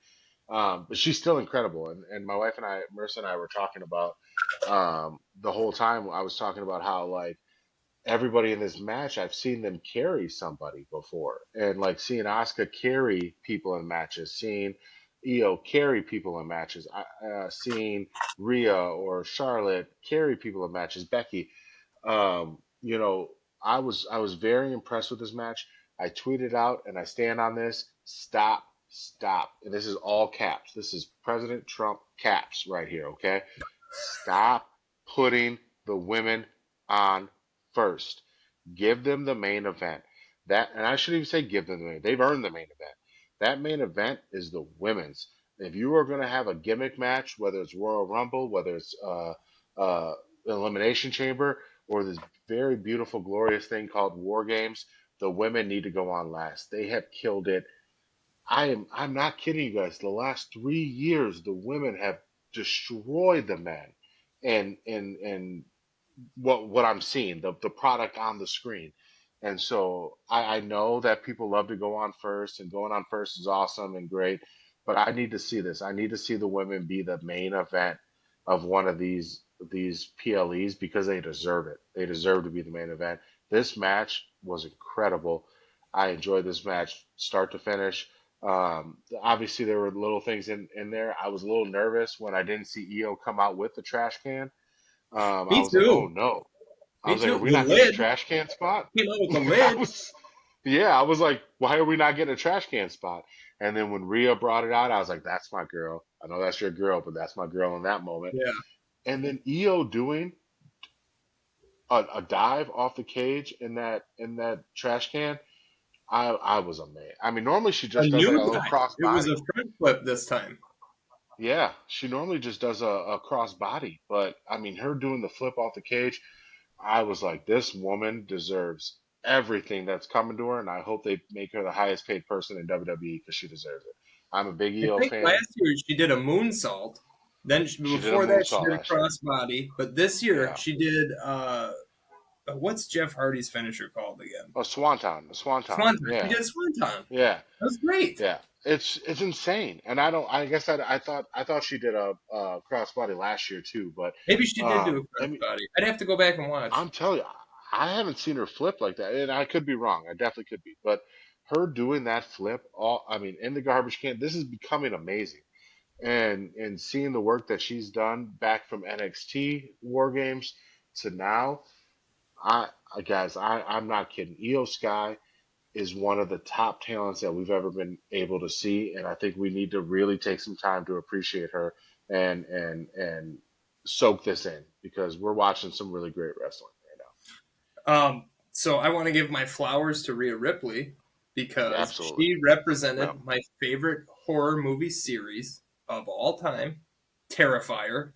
But she's still incredible. And my wife and I, Marissa and I, were talking about the whole time. I was talking about how like everybody in this match, I've seen them carry somebody before, and like seeing Asuka carry people in matches, seeing Io carry people in matches, seeing Rhea or Charlotte carry people in matches, Becky. You know, I was very impressed with this match. I tweeted out, and I stand on this. Stop, stop, and this is all caps. This is President Trump caps right here. Okay, stop putting the women on first. Give them the main event. That, and I shouldn't even say give them the main. They've earned the main event. That main event is the women's. If you are going to have a gimmick match, whether it's Royal Rumble, whether it's Elimination Chamber, or this very beautiful, glorious thing called War Games, the women need to go on last. They have killed it. I'm not kidding you guys. The last 3 years, the women have destroyed the men, and what I'm seeing, the product on the screen. And so I know that people love to go on first, and going on first is awesome and great, but I need to see this. I need to see the women be the main event of one of these PLEs because they deserve it. They deserve to be the main event. This match was incredible. I enjoyed this match start to finish. Obviously, there were little things in there. I was a little nervous when I didn't see Io come out with the trash can. I Me was like, oh too. no. I Me was like, are too. we The not getting a lid. trash can spot? Came out with the I lid. was, yeah, I was like, why are we not getting a trash can spot? And then when Rhea brought it out, I was like, that's my girl. I know that's your girl, but that's my girl in that moment. Yeah. And then Io doing a dive off the cage in that trash can, I was amazed. I mean, normally she A just does like new a little dive. cross It was body. a front flip this time. Yeah, she normally just does a cross body, but I mean, her doing the flip off the cage, I was like, this woman deserves everything that's coming to her, and I hope they make her the highest paid person in WWE because she deserves it. I'm a big I EO think fan. last year she did a moonsault. Then She did a before that she moonsault did a last year. crossbody. But this year Yeah, she did what's Jeff Hardy's finisher called again? a swanton. Swanton. She Yeah, did swanton. yeah, That was great. yeah. It's insane, and I don't. I guess I thought she did a crossbody last year too, but Maybe she did do a I mean, crossbody. I'd have to go back and watch. I'm telling you, I haven't seen her flip like that, and I could be wrong. I definitely could be, but her doing that flip, all I mean, in the garbage can, this is becoming amazing. And seeing the work that she's done back from NXT War Games to now, guys, I'm not kidding. Io Sky is one of the top talents that we've ever been able to see, and I think we need to really take some time to appreciate her and soak this in because we're watching some really great wrestling right So I want to give my flowers to Rhea Ripley now. because Absolutely. she Yeah. represented my favorite horror movie series of all time, Terrifier.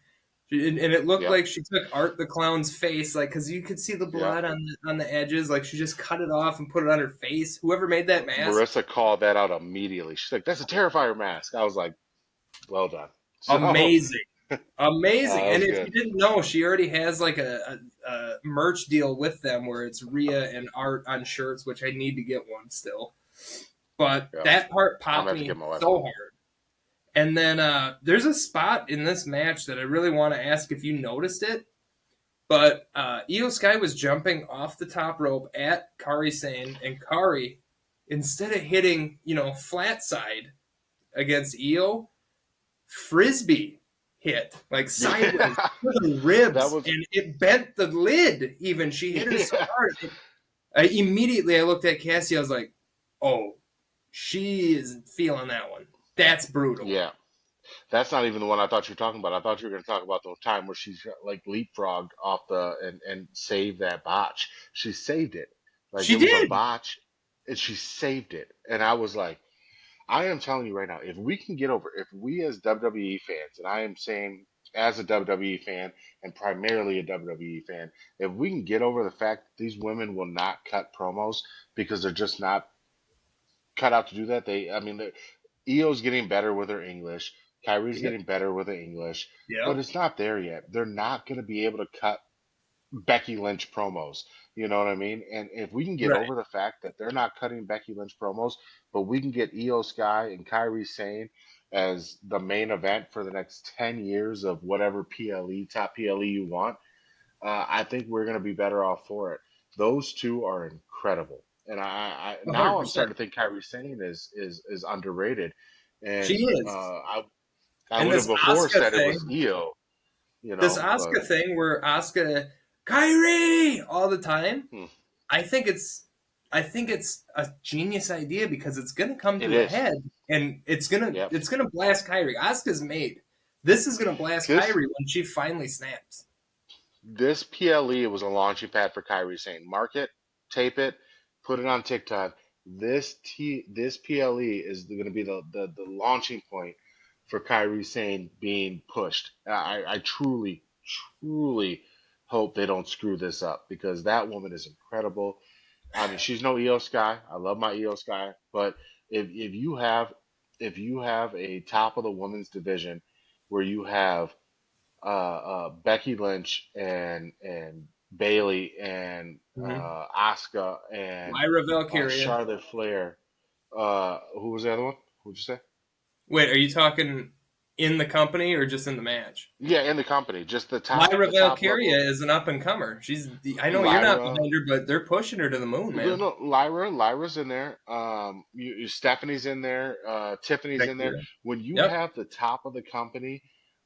And it looked Yep. like she took Art the Clown's face, like because you could see the Yep. blood on the edges, like she just cut it off and put it on her face. Whoever made that mask, Marissa called that out immediately. She's like, "That's a Terrifier mask." I was like, "Well done." So amazing, amazing. that And was if you good. didn't know, she already has like a merch deal with them where it's Rhea and Art on shirts, which I need to get one still. But Yeah. that part I'm gonna popped have to me get my wife so one. hard. And then there's a spot in this match that I really want to ask if you noticed it. But Io Sky was jumping off the top rope at Kari Sane, and Kari, instead of hitting, flat side against Io, frisbee hit like sideways Yeah. to the That ribs, was and it bent the lid. Even she hit her so yeah. hard. I looked at Cassie. I was like, "Oh, she is feeling that one. That's brutal." Yeah. That's not even the one I thought you were talking about. I thought you were going to talk about the time where she's like leapfrogged off and saved that botch. She saved it. Like She it was a did. botch and she saved it. And I was like, I am telling you right now, if we can get over, if we as WWE fans, and I am saying as a WWE fan and primarily a WWE fan, if we can get over the fact that these women will not cut promos because they're just not cut out to do that. I mean, Io's getting better with her English. Kyrie's Yep. getting better with her English, but Yep. it's not there yet. They're not going to be able to cut Becky Lynch promos. You know what I mean? And if we can get Right. over the fact that they're not cutting Becky Lynch promos, but we can get Io Sky and Kyrie Sane as the main event for the next 10 years of whatever top PLE you want, I think we're going to be better off for it. Those two are incredible. And now I'm 100%. starting to think Kyrie Sane is underrated. She And is. I And would have this before Asuka said it was thing, Io, but Asuka thing where Asuka Kyrie all the time, hmm, I think it's I think it's a genius idea because it's gonna come it to a is. head and Yep. it's gonna blast Kyrie. Asuka's made. This is gonna blast This Kyrie when she finally snaps. This PLE was a launching pad for Kyrie Sane. Mark it, tape it, put it on TikTok. This PLE is going to be the launching point for Kyrie Sane being pushed. I truly hope they don't screw this up because that woman is incredible. I mean, she's no EO Sky. I love my EO Sky, but if you have a top of the women's division where you have Becky Lynch and Bailey and Mm-hmm. Asuka and Lyra Valkyria. Charlotte Flair. Who was the other one? Who'd you say? Wait, are you talking in the company or just in the match? Yeah, in the company, just Lyra the top Valkyria level. is an up and comer. I know you're not Lyra, behind her, but they're pushing her to the moon, no, man. no, Lyra's in there. Stephanie's in there. Tiffany's in there. Victor. When you Yep. have the top of the company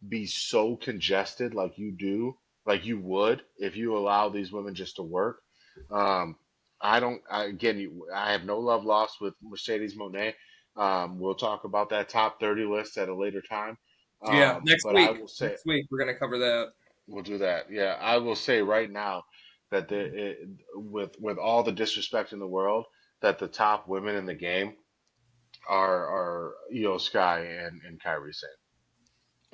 be so congested like you do, like you would if you allow these women just to work. Um, I don't. I have no love lost with Mercedes Monet. We'll talk about that top 30 list at a later time. Yeah. Next But I week. will say Next week we're gonna cover that. we'll do that. Yeah, I will say right now that with all the disrespect in the world, that the top women in the game are Io Sky and Kyrie Sane.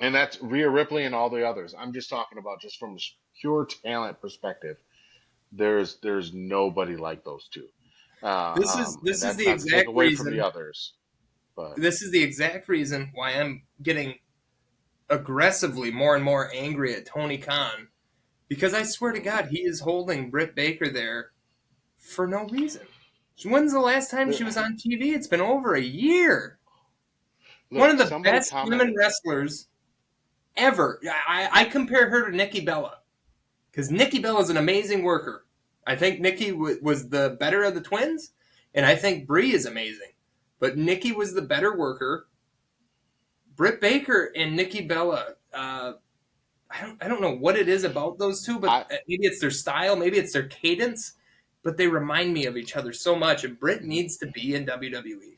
And that's Rhea Ripley and all the others. I'm just talking about just from a pure talent perspective. There's nobody like those two, and This is that's the not to take exact away from the reason. others. But This is the exact reason why I'm getting aggressively more and more angry at Tony Khan because I swear to mm, God he is holding Britt Baker there for no reason. When's the last time the, she was on TV? It's been over a year. One of look, the somebody best women commented. wrestlers ever. I compare her to Nikki Bella because Nikki Bella is an amazing worker. I think Nikki was the better of the twins, and I think Brie is amazing. But Nikki was the better worker. Britt Baker and Nikki Bella. I don't know what it is about those two, but I maybe it's their style, maybe it's their cadence, but they remind me of each other so much. And Britt needs to be in WWE.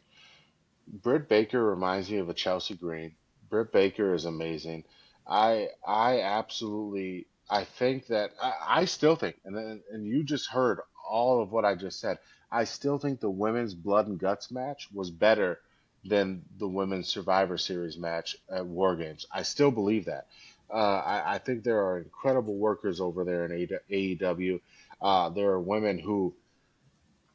Britt Baker reminds me of a Chelsea Green. Britt Baker is amazing. I absolutely I think that I still think and you just heard all of what I just said. I still think the women's blood and guts match was better than the women's Survivor Series match at War Games. I still believe that. I think there are incredible workers over there in AEW. There are women who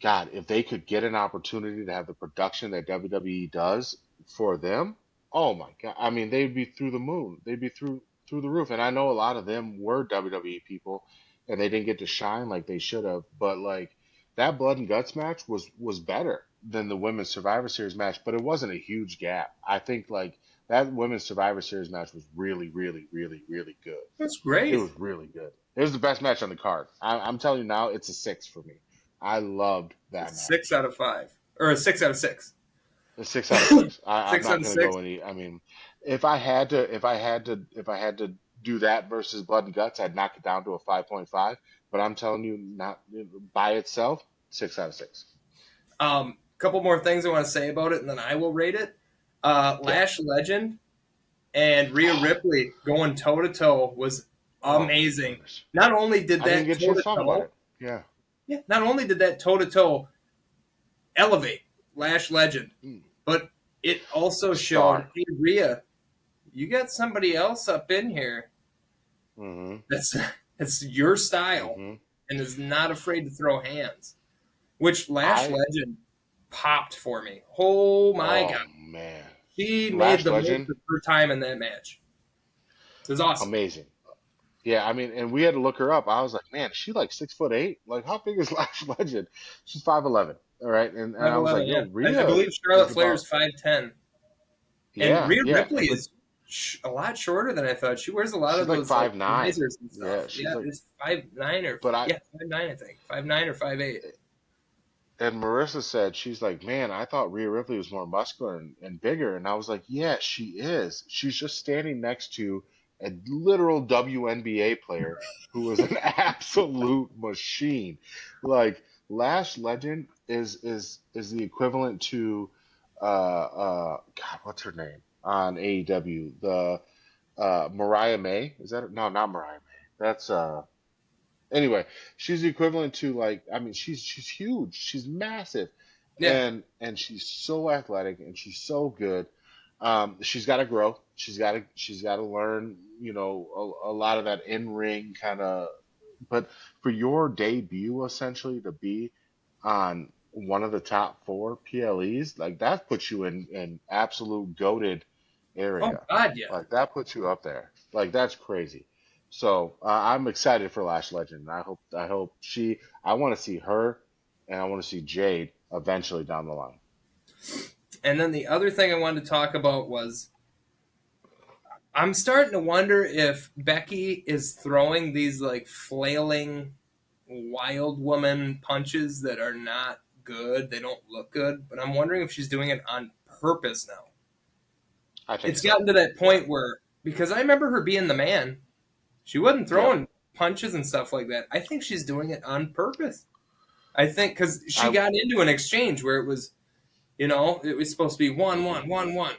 God, if they could get an opportunity to have the production that WWE does for them, oh my God. I mean, they'd be through the moon. They'd be through the roof. And I know a lot of them were WWE people and they didn't get to shine like they should have, but like that blood and guts match was better than the women's Survivor Series match, but it wasn't a huge gap. I think like that women's Survivor Series match was really good. That's It great. was really good. It was the best match on the card. I'm telling you now, it's a six for me. I loved that Six match. out of five, or a 6 out of 6. A 6 out of 6. I'm Six out not of going to go six. any. I mean, if I had to do that versus Blood and Guts, I'd knock it down to a 5.5. But I'm telling you, not by itself, 6 out of 6. Couple more things I want to say about it, and then I will rate it. Yeah. Lash Legend and Rhea Ripley going toe to toe was Oh my amazing. goodness. Not only did I didn't that get a toe chance to to talk about toe, it. Yeah. yeah, not only did that toe to toe elevate Lash Legend, Mm. but it also showed, Star. hey, Rhea, you got somebody else up in here Mm-hmm. That's that's your style, Mm-hmm. and is not afraid to throw hands. Which Lash I Legend popped for me. Oh my god, oh man, she made Lash the most Legend, of her time in that match. It was awesome. amazing. Yeah, I mean, and we had to look her up. I was like, man, is she like 6'8"? Like, how big is Lash Legend? She's 5'11". All right, and I was 5'11", like, yo, yeah. I Rhea believe is Charlotte Flair about is 5'10", and yeah, Rhea yeah, Ripley but is a lot shorter than I thought. She wears a lot she's of like those like 5'9". visors and Yeah, stuff. she's Yeah, like, it's 5'9" or but I yeah, 5'9", I think 5'9" or 5'8". and Marissa said she's like, man, I thought Rhea Ripley was more muscular and bigger, and I was like, yeah, she is. She's just standing next to a literal WNBA player who is an absolute machine. Like Lash Legend is the equivalent to God, what's her name on AEW? The Mariah May, is that no, not Mariah May. That's anyway, she's the equivalent to like I mean she's huge, she's massive, Yeah. and she's so athletic and she's so good. She's got to grow. She's got to learn, a lot of that in ring kind of. But for your debut, essentially to be on one of the top four PLEs, like that puts you in absolute goated Oh area. God, yeah. Like that puts you up there. Like that's crazy. So I'm excited for Lash Legend. I hope she. I want to see her, and I want to see Jade eventually down the line. And then the other thing I wanted to talk about was I'm starting to wonder if Becky is throwing these like flailing wild woman punches that are not good. They don't look good, but I'm wondering if she's doing it on purpose now. I think It's so. gotten to that Yeah. point where because I remember her being the man, she wasn't Yep. throwing punches and stuff like that. I think she's doing it on purpose. I think because she I. got into an exchange where it was, it was supposed to be one, Mhm. one, one, one,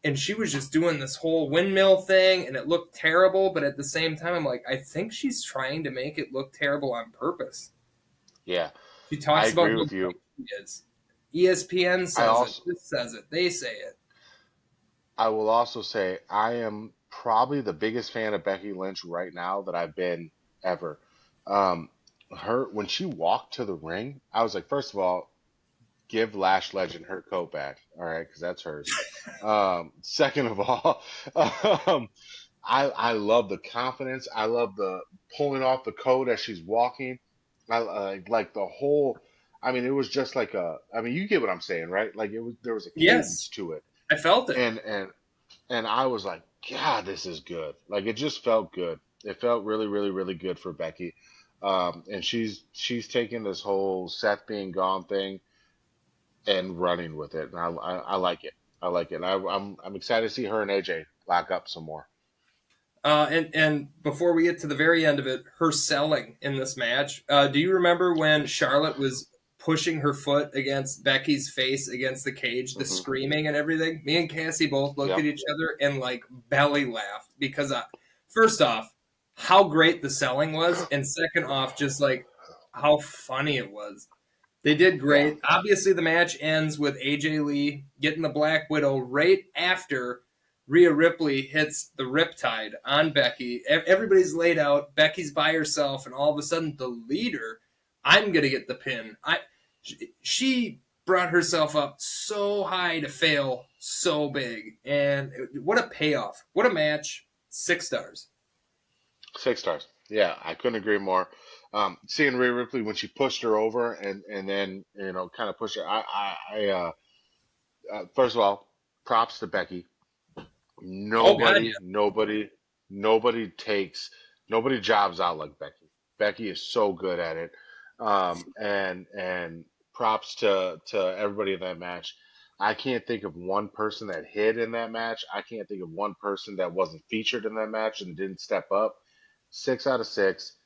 and she was just doing this whole windmill thing, and it looked terrible. But at the same time, I'm like, I think she's trying to make it look terrible on purpose. Yeah. She I talks about agree how with great you. she is. ESPN I says it. also. This says it. They say it. I will also say I am probably the biggest fan of Becky Lynch right now that I've been ever. Um, her when she walked to the ring, I was like, first of all, give Lash Legend her coat back, all right, because that's hers. Second of all, um, I love the confidence. I love the pulling off the coat as she's walking. I like the whole. I mean, it was just like a. I mean, you get what I'm saying, right? Like it was. There was a cadence Yes, to it, I felt it. and I was like, God, this is good. Like it just felt good. It felt really, really, really good for Becky. And she's taking this whole Seth being gone thing and running with it. And I like it. I like it. And I'm excited to see her and AJ lock up some more. And before we get to the very end of it, her selling in this match. Do you remember when Charlotte was pushing her foot against Becky's face against the cage, the Hmm. screaming and everything? Me and Cassie both looked at Yep. each other and like belly laughed because first off, how great the selling was, and second off, just like how funny it was. They did Yeah. great. Obviously, the match ends with AJ Lee getting the Black Widow right after Rhea Ripley hits the Riptide on Becky. Everybody's laid out. Becky's by herself, and all of a sudden, the leader, I'm gonna get the pin. She brought herself up so high to fail so big, and what a payoff! What a match! 6 stars. 6 stars. Yeah, I couldn't agree more. Seeing Rhea Ripley when she pushed her over and then kind of pushed her. First of all, props to Becky. Oh God, Nobody, nobody, nobody takes, nobody jobs out like Becky. Becky is so good at it. And props to everybody in that match. I can't think of one person that hid in that match. I can't think of one person that wasn't featured in that match and didn't step up. 6 out of 6.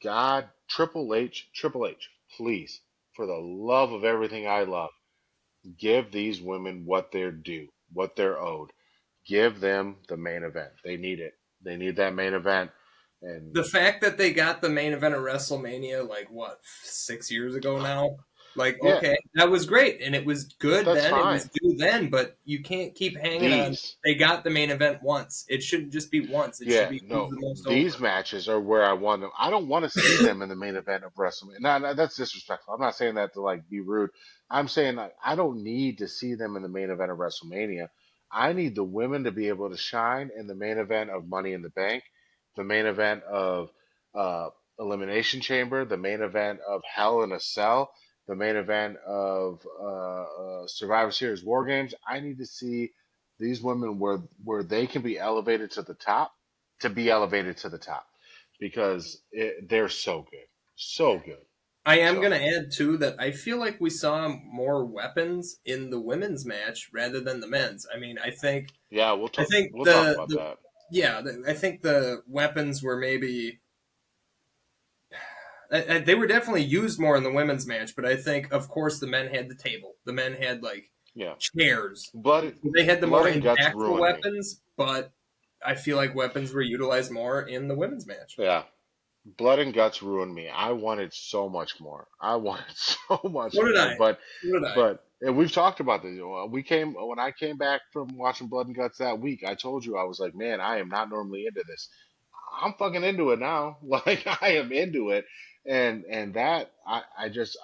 God, Triple H, please, for the love of everything I love, give these women what they're due, what they're owed. Give them the main event. They need it. They need that main event. And the fact that they got the main event of WrestleMania like what 6 years ago now, Like, Yeah, okay, that was great, and it was good that's then, it was fine. due then, but you can't keep hanging on. These, They got the main event once. It shouldn't just be once. It should yeah, be who's no, the most these over. matches are where I want them. I don't want to see them in the main event of WrestleMania. No, no, that's disrespectful. I'm not saying that to like be rude. I'm saying that I don't need to see them in the main event of WrestleMania. I need the women to be able to shine in the main event of Money in the Bank, the main event of uh, Elimination Chamber, the main event of Hell in a Cell, the main event of Survivor Series War Games. I need to see these women where they can be elevated to the top, to be elevated to the top, because they're so good, so good. I am So going to add too that I feel like we saw more weapons in the women's match rather than the men's. I mean, yeah, I think we'll talk about that. I think the weapons were maybe they were definitely used more in the women's match, but I think, of course, the men had the table. The men had like Yeah, chairs. blood They had the blood more and guts impactful ruined me. weapons, but I feel like weapons were utilized more in the women's match. Yeah, blood and guts ruined me. I wanted so much more. I wanted so much So did more, I. So did I. but and we've talked about this. We came when I came back from watching Blood and Guts that week. I told you I was like, man, I am not normally into this. I'm fucking into it now. Like I am into it, and that I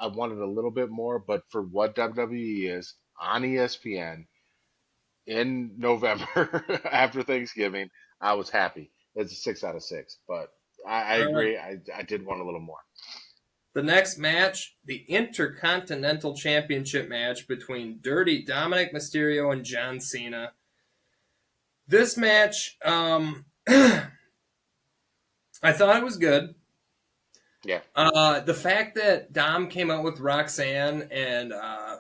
wanted a little bit more. But for what WWE is on ESPN in November after Thanksgiving, I was happy. It's a 6 out of 6. But I All right. agree. I did want a little more. The next match, the Intercontinental Championship match between Dirty Dominic Mysterio and John Cena. This match, I thought it was good. Yeah, The fact that Dom came out with Roxanne and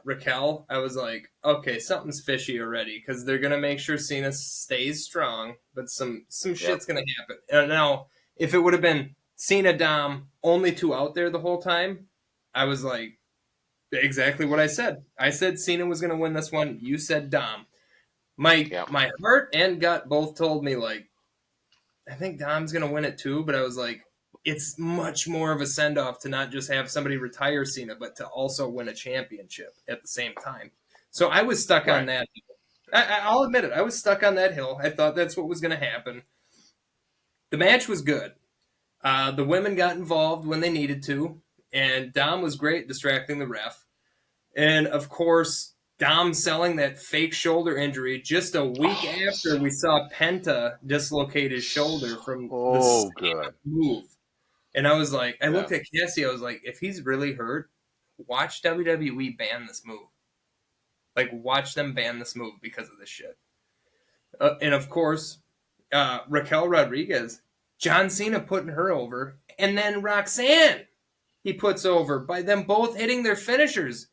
Raquel, I was like, okay, something's fishy already because they're gonna make sure Cena stays strong, but some yep, shit's gonna happen. Now, if it would have been Cena Dom, only two out there the whole time, I was like, exactly what I said. I said Cena was gonna win this one. You said Dom. yep. My heart and gut both told me like I think Dom's gonna win it too, but I was like, it's much more of a send off to not just have somebody retire Cena, but to also win a championship at the same time. So I was stuck on Right. that. I'll admit it. I was stuck on that hill. I thought that's what was going to happen. The match was good. The women got involved when they needed to, and Dom was great distracting the ref. And of course, Dom selling that fake shoulder injury just a week Oh, after we saw Penta dislocate his shoulder from the so same good. move. And I was like, I Yeah. looked at Cassie, I was like, if he's really hurt, watch WWE ban this move. Like, watch them ban this move because of this shit. And of course, Raquel Rodriguez, John Cena putting her over, and then Roxanne he puts over by them both hitting their finishers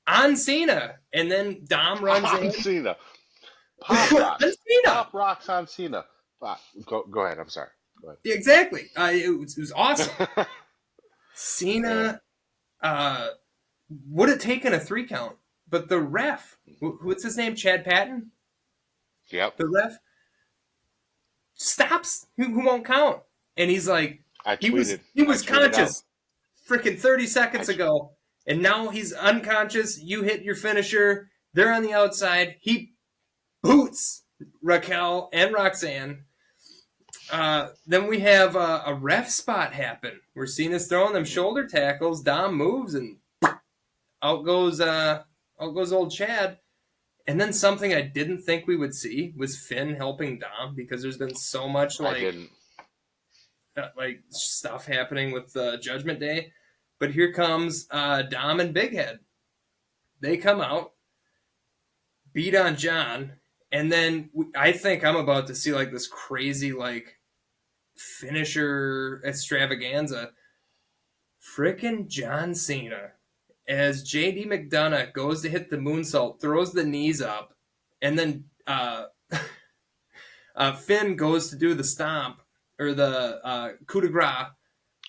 on Cena. And then Dom runs On in. Cena. Pop on rocks. Cena. Pop rocks on Cena. Go ahead. I'm sorry. Go Exactly. It was awesome. ahead. Yeah. Cena would have taken a 3 count, but the ref, what's his name? Chad Patton? Yep. The ref stops who won't count. And he's like, I he was tweeted. he I was tweeted out. conscious freaking 30 I seconds t- ago. And now he's unconscious. You hit your finisher. They're on the outside. He boots Raquel and Roxanne. Then we have a ref spot happen. We're seeing us throwing them shoulder tackles. Dom moves and out goes old Chad. And then something I didn't think we would see was Finn helping Dom because there's been so much I didn't. like stuff happening with Judgment Day. But here comes Dom and Big Head. They come out, beat on John, and then I think I'm about to see like this crazy like finisher extravaganza. Frickin' John Cena as JD McDonough goes to hit the moonsault, throws the knees up, and then Finn goes to do the stomp or the coup de grace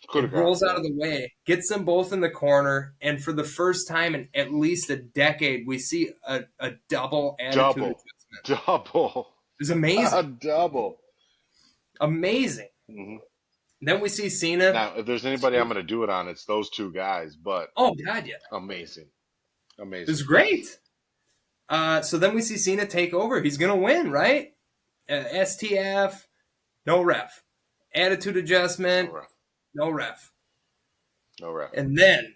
Coup de and grace. rolls out Yeah. of the way, gets them both in the corner, and for the first time in at least a decade, we see a double attitude Double. adjustment. Double. It was A amazing. double. Amazing. Hmm. Then we see Cena. Now, if there's anybody I'm going to do it on, it's those two guys. But Oh God, yeah, amazing, it was amazing. great. So then we see Cena take over. He's gonna win, right? STF, no ref. Attitude No adjustment, ref, no ref. no ref. And then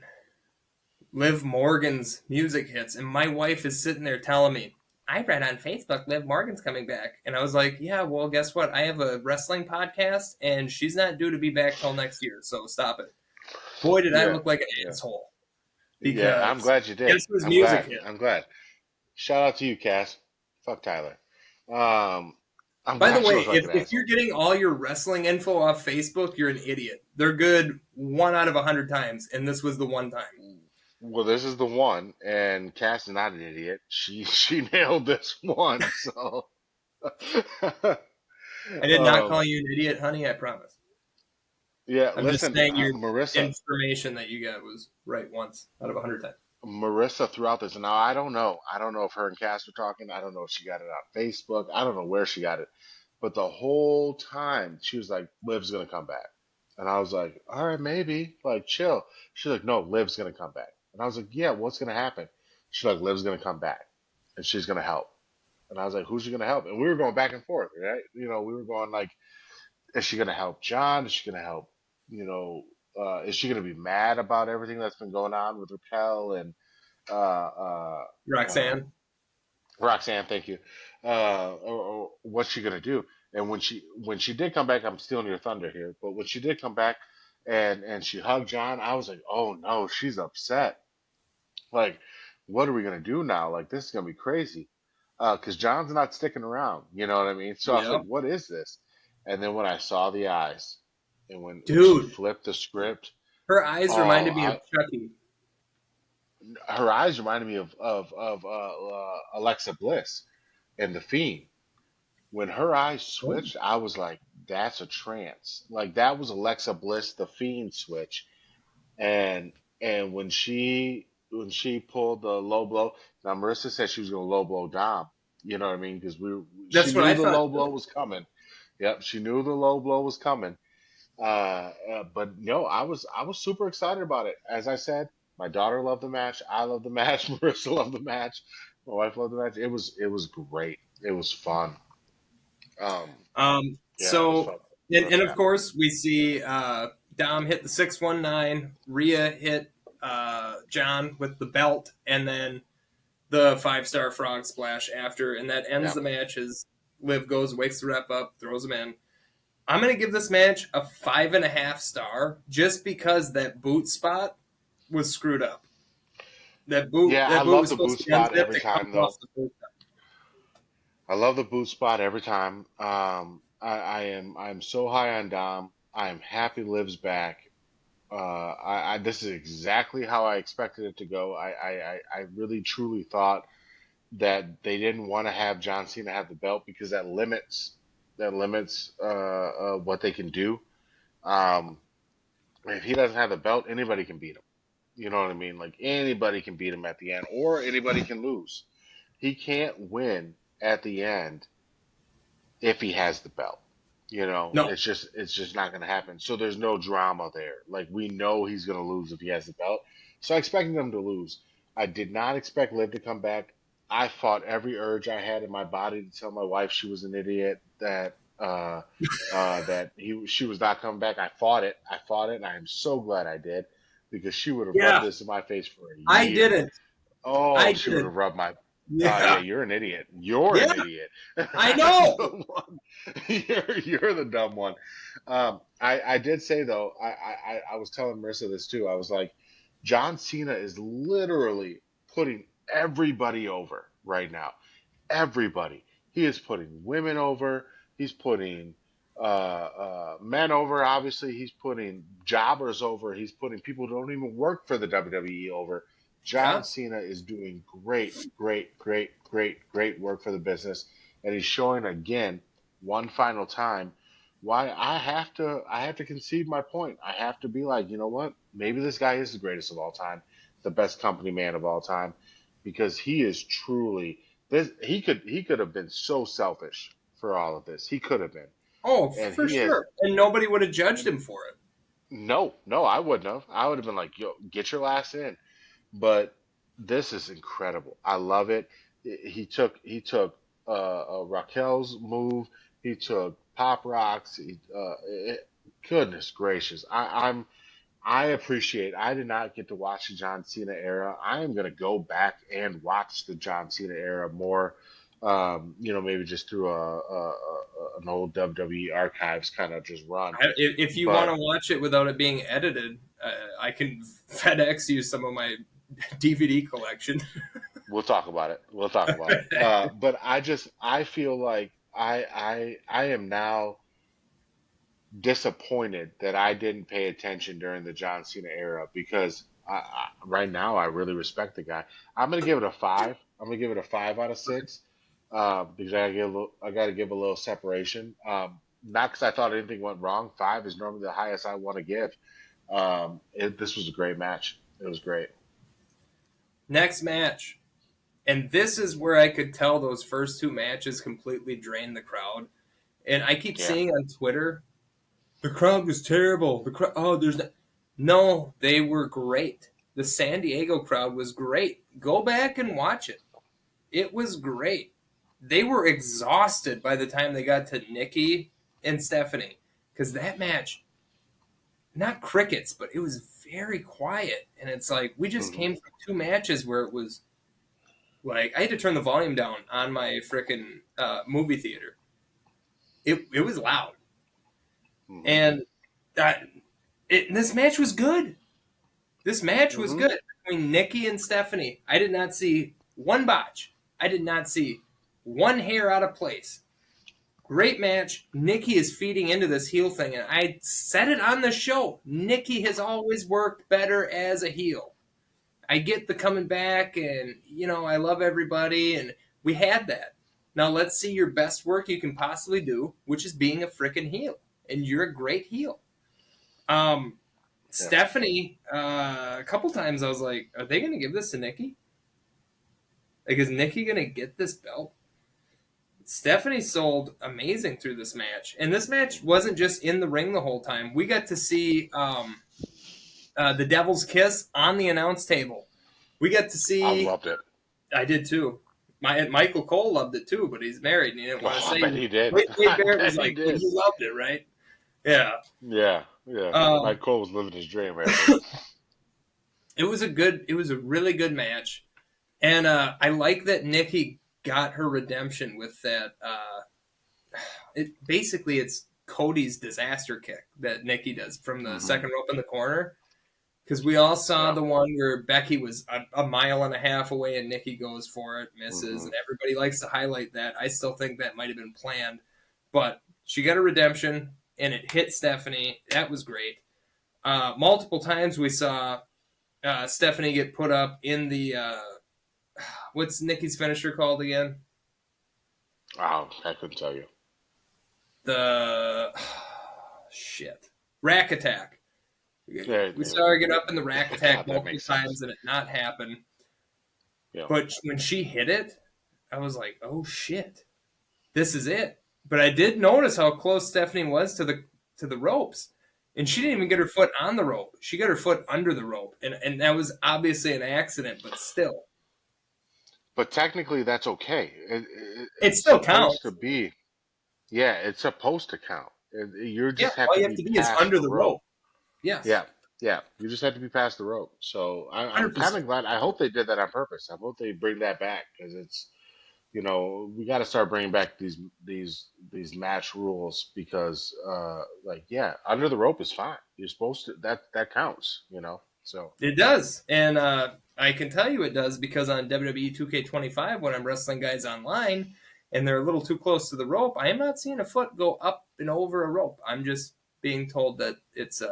Liv Morgan's music hits, and my wife is sitting there telling me, I read on Facebook Liv Morgan's coming back. And I was like, yeah, well, guess what? I have a wrestling podcast, and she's not due to be back till next year, so stop it. Boy, did I Yeah, look like an yeah, asshole. yeah. I'm Because glad you did. guess whose I'm music glad. hit? I'm glad. Shout out to you, Cass. Fuck Tyler. Um, I'm By the glad you way, look like an if you're asshole. getting all your wrestling info off Facebook, you're an idiot. They're good 1 out of 100 times, and this was the one time. Well, this is the one, and Cass is not an idiot. She nailed this one. So, I did not um, call you an idiot, honey. I promise. yeah. I'm just Listen, saying your Marissa. information that you got was right 1 out of 100 times. Marissa throughout this. Now I don't know. I don't know if her and Cass were talking. I don't know if she got it on Facebook. I don't know where she got it. But the whole time she was like, Liv's gonna come back. And I was like, all right, maybe. Like, chill. She's like, no, Liv's gonna come back. And I was like, yeah, what's gonna happen? She's like, Liv's gonna come back and she's gonna help. And I was like, who's she gonna help? And we were going back and forth, right? You know, we were going like, is she gonna help John? Is she gonna help, you know, is she gonna be mad about everything that's been going on with Raquel and uh, uh, um, Roxanne. Roxanne, thank you. Or what's she gonna do? And when she did come back, I'm stealing your thunder here, but when she did come back and she hugged John, I was like, oh no, she's upset. Like, what are we gonna do now? Like, this is gonna be crazy. Because John's not sticking around. You know what I mean? So I was like, Yep. what is this? And then when I saw the eyes, and when she Dude, flipped the script, her eyes oh, reminded me of Chucky. her eyes reminded me of Alexa Bliss and the Fiend. When her eyes Oh. switched, I was like, "That's a trance." Like that was Alexa Bliss, the Fiend switch, and when she pulled the low blow. Now Marissa said she was going to low blow Dom. You know what I mean? Because she That's what knew I the thought low too. blow was coming. Yep, she knew the low blow was coming. But no, I was super excited about it. As I said, my daughter loved the match. I loved the match. Marissa loved the match. My wife loved the match. It was great. It was fun. Yeah, it was So, fun. and Really of happy. course, we see Dom hit the 619, Rhea hit John with the belt, and then the 5-star frog splash after, and that ends Yeah. the match as Liv goes, wakes the rep up, throws him in. I'm going to give this match a 5.5 star just because that boot spot was screwed up. Yeah, I That boot love was the supposed boot to be spot unzipped. every It comes time off though. the first time. I love the boot spot every time. I am so high on Dom. I am happy Liv's back. This is exactly how I expected it to go. I really truly thought that they didn't want to have John Cena have the belt because that limits what they can do. Um, if he doesn't have the belt, anybody can beat him. You know what I mean? Like anybody can beat him at the end, or anybody can lose. He can't win at the end if he has the belt. You know, No. it's just not going to happen. So there's no drama there. Like we know he's going to lose if he has the belt. So I expected him to lose. I did not expect Liv to come back. I fought every urge I had in my body to tell my wife she was an idiot that she was not coming back. I fought it. I fought it, and I am so glad I did because she would have rubbed Yeah, this in my face for a I year. didn't. Oh, I she would didn't. have rubbed my. Oh yeah, Yeah. you're an idiot. You're Yeah, an idiot. I I'm know. the one. You're the dumb one. I did say though, I was telling Marissa this too. I was like, John Cena is literally putting everybody over right now. Everybody. He is putting women over. He's putting men over. Obviously, he's putting jobbers over. He's putting people who don't even work for the WWE over. John Yeah. Cena is doing great, great, great, great, great work for the business, and he's showing again, one final time, why I have to concede my point. I have to be like, you know what? Maybe this guy is the greatest of all time, the best company man of all time, because he is truly this. He could have been so selfish for all of this. He could have been. Oh, and for he is sure. And nobody would have judged him for it. no, I wouldn't have. I would have been like, yo, get your last in. But this is incredible. I love it. He took Raquel's move. He took Pop Rocks. Goodness gracious, I appreciate. I did not get to watch the John Cena era. I am going to go back and watch the John Cena era more. Maybe just through an old WWE archives kind of just run. If you want But to watch it without it being edited, I can FedEx you some of my DVD collection. we'll talk about it. We'll talk about it. But I feel like I am now disappointed that I didn't pay attention during the John Cena era because right now I really respect the guy. I'm gonna give it a five. I'm gonna give it a 5 out of 6 because I gotta give a little separation. Not because I thought anything went wrong. 5 is normally the highest I want to give. This was a great match. It was great. Next match. And this is where I could tell those first two matches completely drained the crowd. And I keep Yeah. seeing on Twitter, the crowd was terrible. No, they were great. The San Diego crowd was great. Go back and watch it. It was great. They were exhausted by the time they got to Nikki and Stephanie because that match, not crickets, but it was very quiet. And it's like we just Hmm. came from two matches where it was like I had to turn the volume down on my freaking movie theater. It was loud, Hmm. and this match was good. This match was Hmm. good between Nikki and Stephanie. I did not see one botch. I did not see one hair out of place. Great match. Nikki is feeding into this heel thing, and I said it on the show. Nikki has always worked better as a heel. I get the coming back, and I love everybody, and we had that. Now let's see your best work you can possibly do, which is being a freaking heel, and you're a great heel. Um, Yeah. Stephanie, a couple times I was like, are they going to give this to Nikki? Like, is Nikki going to get this belt? Stephanie sold amazing through this match. And this match wasn't just in the ring the whole time. We got to see the Devil's Kiss on the announce table. We got to I see, loved it. I did too. Michael Cole loved it too, but he's married and he didn't want to Oh, I say bet it. he did. Wade I Barrett bet was he like, well, did. you loved it, right? Yeah. Yeah, yeah. Um, Mike Cole was living his dream right there. it was a really good match. And I like that Nikki got her redemption with that. It's Cody's disaster kick that Nikki does from the Hmm. second rope in the corner. Because we all saw Yeah. the one where Becky was a mile and a half away and Nikki goes for it, misses, Hmm. and everybody likes to highlight that. I still think that might have been planned, but she got a redemption and it hit Stephanie. That was great. Multiple times we saw Stephanie get put up in the what's Nikki's finisher called again? Oh, I couldn't tell you. The shit rack attack. We Yeah. saw her get up in the rack attack God, that multiple makes sense. times and it not happen. Yeah. But when she hit it, I was like, "Oh shit, this is it." But I did notice how close Stephanie was to the ropes, and she didn't even Hmm. get her foot on the rope. She got her foot under the rope, and that was obviously an accident, but still, But technically, that's okay. it It's still supposed to counts. be. Yeah, it's supposed to count. You Yeah, just have all to you have be to be is past under the the rope. rope. Yes, Yeah, yeah. You just have to be past the rope. So I'm kind 100%. of glad. I hope they did that on purpose. I hope they bring that back because we got to start bringing back these match rules because yeah, under the rope is fine. You're supposed to that counts. So It does, and I can tell you it does because on WWE 2K25, when I'm wrestling guys online and they're a little too close to the rope, I am not seeing a foot go up and over a rope. I'm just being told that it's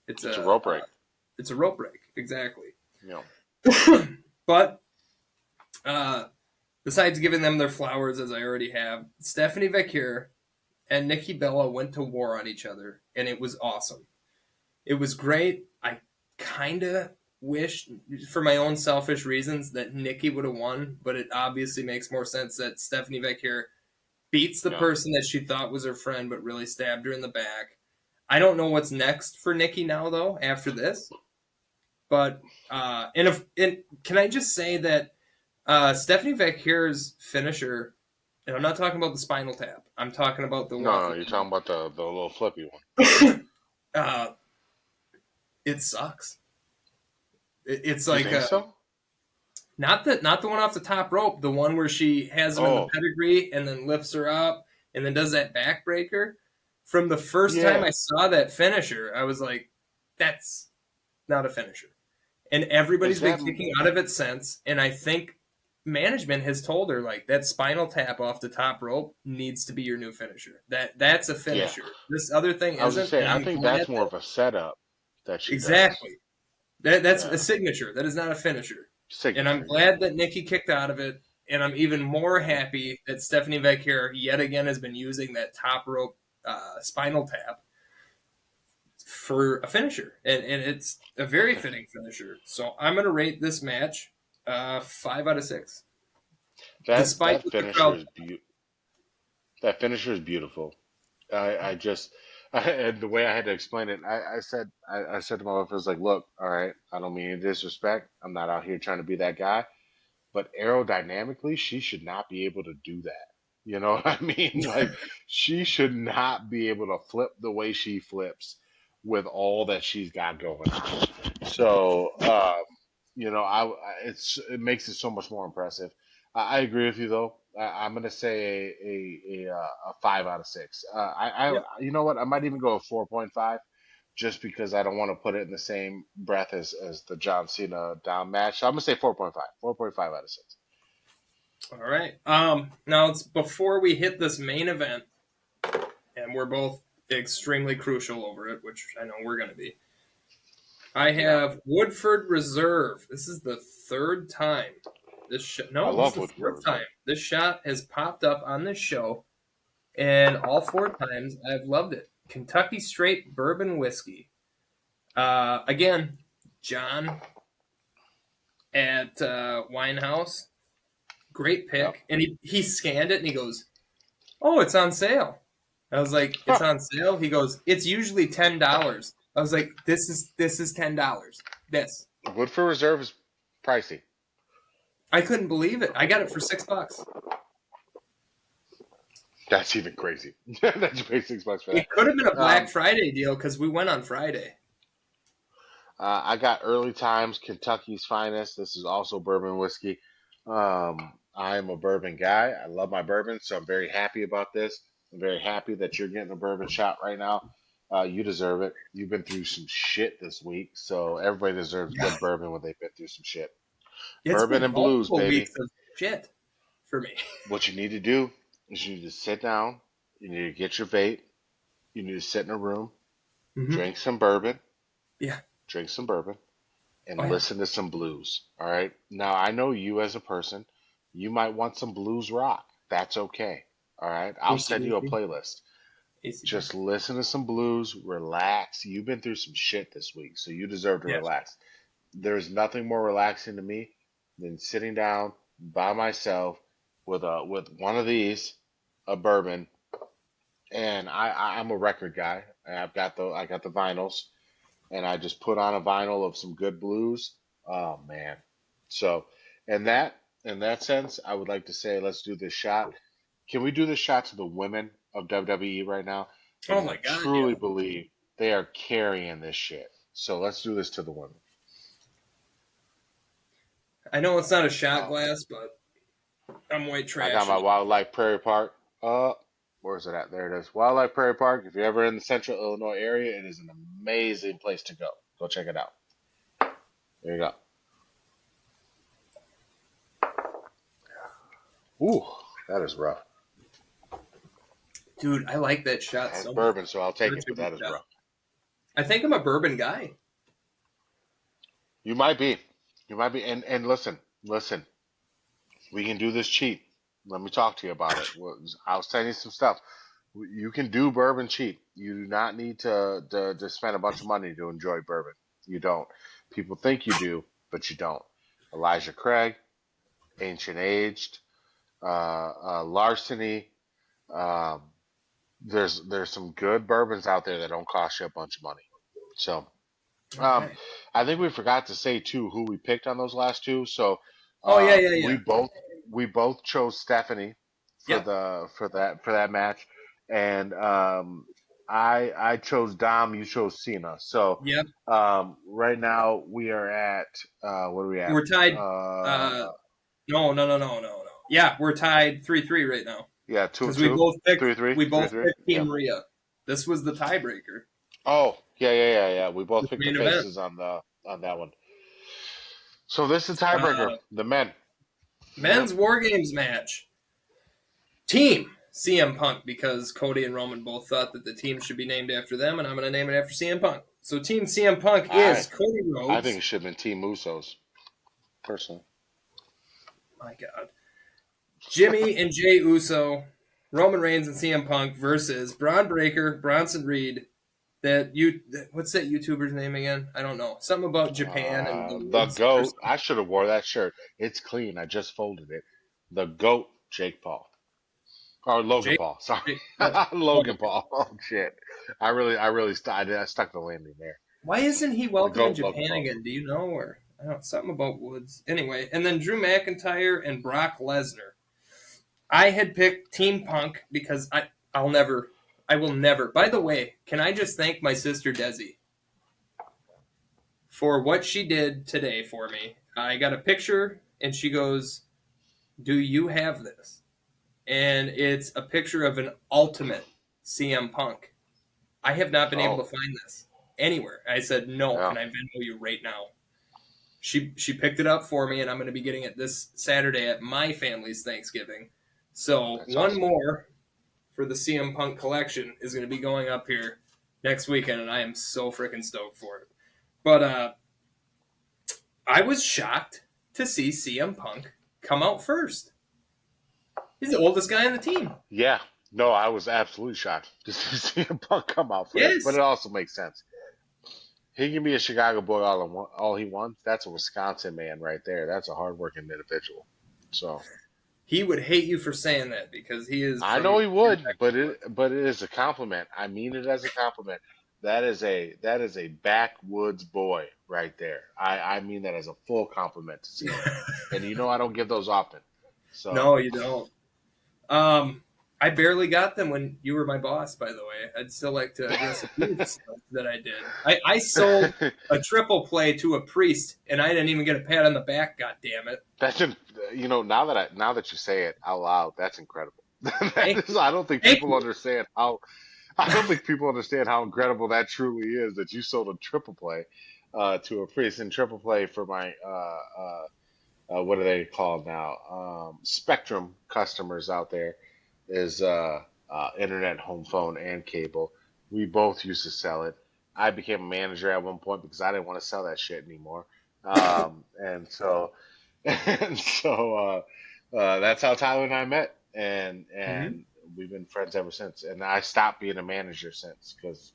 it's a a rope break. it's a rope break exactly. You know. But uh, besides giving them their flowers, as I already have, Stephanie Vacure and Nikki Bella went to war on each other, and it was awesome. It was great. I kind of wish, for my own selfish reasons, that Nikki would have won, but it obviously makes more sense that Stephanie Vacure beats the Yeah. person that she thought was her friend, but really stabbed her in the back. I don't know what's next for Nikki now, though, after this. But can I just say that Stephanie Vacquer's finisher, and I'm not talking about the spinal tap. I'm talking about the one. No, you're talking about the little flippy one. uh, it sucks. It's You like think so? not the one off the top rope, the one where she has him in the Oh, pedigree and then lifts her up and then does that backbreaker. From the first time yeah. I saw that finisher, I was like, "That's not a finisher." And everybody's Is been that kicking out of it since. And I think management has told her like that spinal tap off the top rope needs to be your new finisher. That's a yeah? finisher. This other thing I was just isn't, saying. and I I'm think glad that's more that of a setup that she does. exactly that's a Yeah, signature. That is not a finisher. And I'm signature. Yeah. glad that Nikki kicked out of it. And I'm even more happy that Stephanie Vacquer yet again has been using that top rope spinal tap for a finisher, and it's a very fitting finisher. So I'm going to rate this match 5 out of 6, That despite that what the finisher crowd. is that finisher is beautiful. I just and the way I had to explain it, I said to my wife, I was like, look, all right, I don't mean any disrespect. I'm not out here trying to be that guy, but aerodynamically, she should not be able to do that. You know what I mean? Like she should not be able to flip the way she flips with all that she's got going on. So, it makes it so much more impressive. I agree with you though. I'm gonna say a 5 out of 6. Yep. You know what? I might even go a 4.5, just because I don't want to put it in the same breath as the John Cena down match. So I'm gonna say 4.5, 4.5 out of 6. All right. Now it's before we hit this main event, and we're both extremely crucial over it, which I know we're going to be. I Yeah, have Woodford Reserve. This is the third time I this is love the Woodford fourth time Reserve. this shot has popped up on this show, and all 4 times I've loved it. Kentucky Straight Bourbon Whiskey. Again, John at Winehouse, great Yep. pick. And he scanned it and he goes, "Oh, it's on sale." I was like, "It's on sale." He goes, "It's usually $10." I was like, "This is $10. This." Woodford Reserve is pricey. I couldn't believe it. I got it for $6. That's even crazy. That's you pay $6 for that. It could have been a Black Um, Friday deal because we went on Friday. I got Early Times, Kentucky's Finest. This is also bourbon whiskey. I am a bourbon guy. I love my bourbon, so I'm very happy about this. I'm very happy that you're getting a bourbon shot right now. You deserve it. You've been through some shit this week, so everybody deserves good bourbon when they've been through some shit. It's Bourbon been and blues, multiple baby. weeks of shit for me. What you need to do is you need to sit down. You need to get your vape. You need to sit in a room, Mm-hmm. drink some bourbon, Yeah. drink some bourbon, Oh and yeah. listen to some blues. All right. Now, I know you as a person, you might want some blues rock. That's okay. All right. I'll send you a ACDC. playlist. ACDC. Just listen to some blues, relax. You've been through some shit this week, so you deserve to Yes. relax. There's nothing more relaxing to me than sitting down by myself with one of these, a bourbon, and I'm a record guy. I got the vinyls, and I just put on a vinyl of some good blues. Oh man. So in that sense, I would like to say let's do this shot. Can we do this shot to the women of WWE right now? Oh Because I my God. truly Yeah. believe they are carrying this shit. So let's do this to the women. I know it's not a shot Oh, glass, but I'm white I got trashing my it. Wildlife Prairie Park. Where's it at? There it is. Wildlife Prairie Park. If you're ever in the central Illinois area, it is an amazing place to go. Go check it out. There you go. Ooh, that is rough. Dude, I like that shot That's so much. bourbon, so I'll take That's it, a but good that is shot. rough. I think I'm a bourbon guy. You might be. You might be. And listen. We can do this cheap. Let me talk to you about it. I'll send you some stuff. You can do bourbon cheap. You do not need to spend a bunch of money to enjoy bourbon. You don't. People think you do, but you don't. Elijah Craig, Ancient Aged, Larceny. Um, there's some good bourbons out there that don't cost you a bunch of money. So All um, right. I think we forgot to say too who we picked on those last two. So Oh yeah, uh, yeah, we yeah. both we both chose Stephanie Yep. for that match, and I chose Dom. You chose Cena. So Yep. right now we are at what are we at? We're tied. Uh, Uh, no, no, no, no, no, no. Yeah, we're tied 3-3 right now yeah, two because we two, both picked three three, we three both three. picked Yeah. Team Rhea. This was the tiebreaker. Oh, yeah. We both This picked the main event. faces on that one. So this is the tiebreaker. The men. Yep. Men's War Games match. Team CM Punk, because Cody and Roman both thought that the team should be named after them, and I'm going to name it after CM Punk. So Team CM Punk is I Cody I think Rhodes. it should have been Team Usos, personally. My God. Jimmy and Jay Uso, Roman Reigns and CM Punk versus Braun Breaker, Bronson Reed. What's that YouTuber's name again? I don't know. Something about Japan and the The woods or GOAT. something. I should have wore that shirt. It's clean. I just folded it. The GOAT, Jake Paul. Or Logan Jake. Paul. Sorry. Oh, Logan whatever. Paul. Oh, shit. I stuck the landing there. Why isn't he The welcome in GOAT, Logan Japan Paul. again? Do you know? Or I don't know, something about woods. Anyway, and then Drew McIntyre and Brock Lesnar. I had picked Team Punk because I will never. By the way, can I just thank my sister Desi for what she did today for me? I got a picture and she goes, "Do you have this?" And it's a picture of an ultimate CM Punk. I have not been able Oh, to find this anywhere. I said, "No, yeah. can I Venmo you right now?" She picked it up for me, and I'm going to be getting it this Saturday at my family's Thanksgiving. So That's one awesome. more for the CM Punk collection is going to be going up here next weekend, and I am so freaking stoked for it. But I was shocked to see CM Punk come out first. He's the oldest guy on the team. Yeah. No, I was absolutely shocked to see CM Punk come out first, but Yes. it also makes sense. He can be a Chicago boy all he wants. That's a Wisconsin man right there. That's a hardworking individual. So He would hate you for saying that because he is I know from he your would, neck of the woods. but it is a compliment. I mean it as a compliment. That is a backwoods boy right there. I mean that as a full compliment to see him. And you know I don't give those often. So No, you don't. I barely got them when you were my boss, by the way. I'd still like to address a few of the stuff that I did. I sold a triple play to a priest, and I didn't even get a pat on the back, god damn it. that's you know now that you say it out loud, that's incredible. Thank you. I don't think Thank people you. understand how I don't think people understand how incredible that truly is that you sold a triple play to a priest and triple play for my what are they called now? Spectrum customers out there is internet, home phone, and cable. We both used to sell it. I became a manager at one point because I didn't want to sell that shit anymore. And so and so that's how Tyler and I met, Mhm. and we've been friends ever since. And I stopped being a manager since because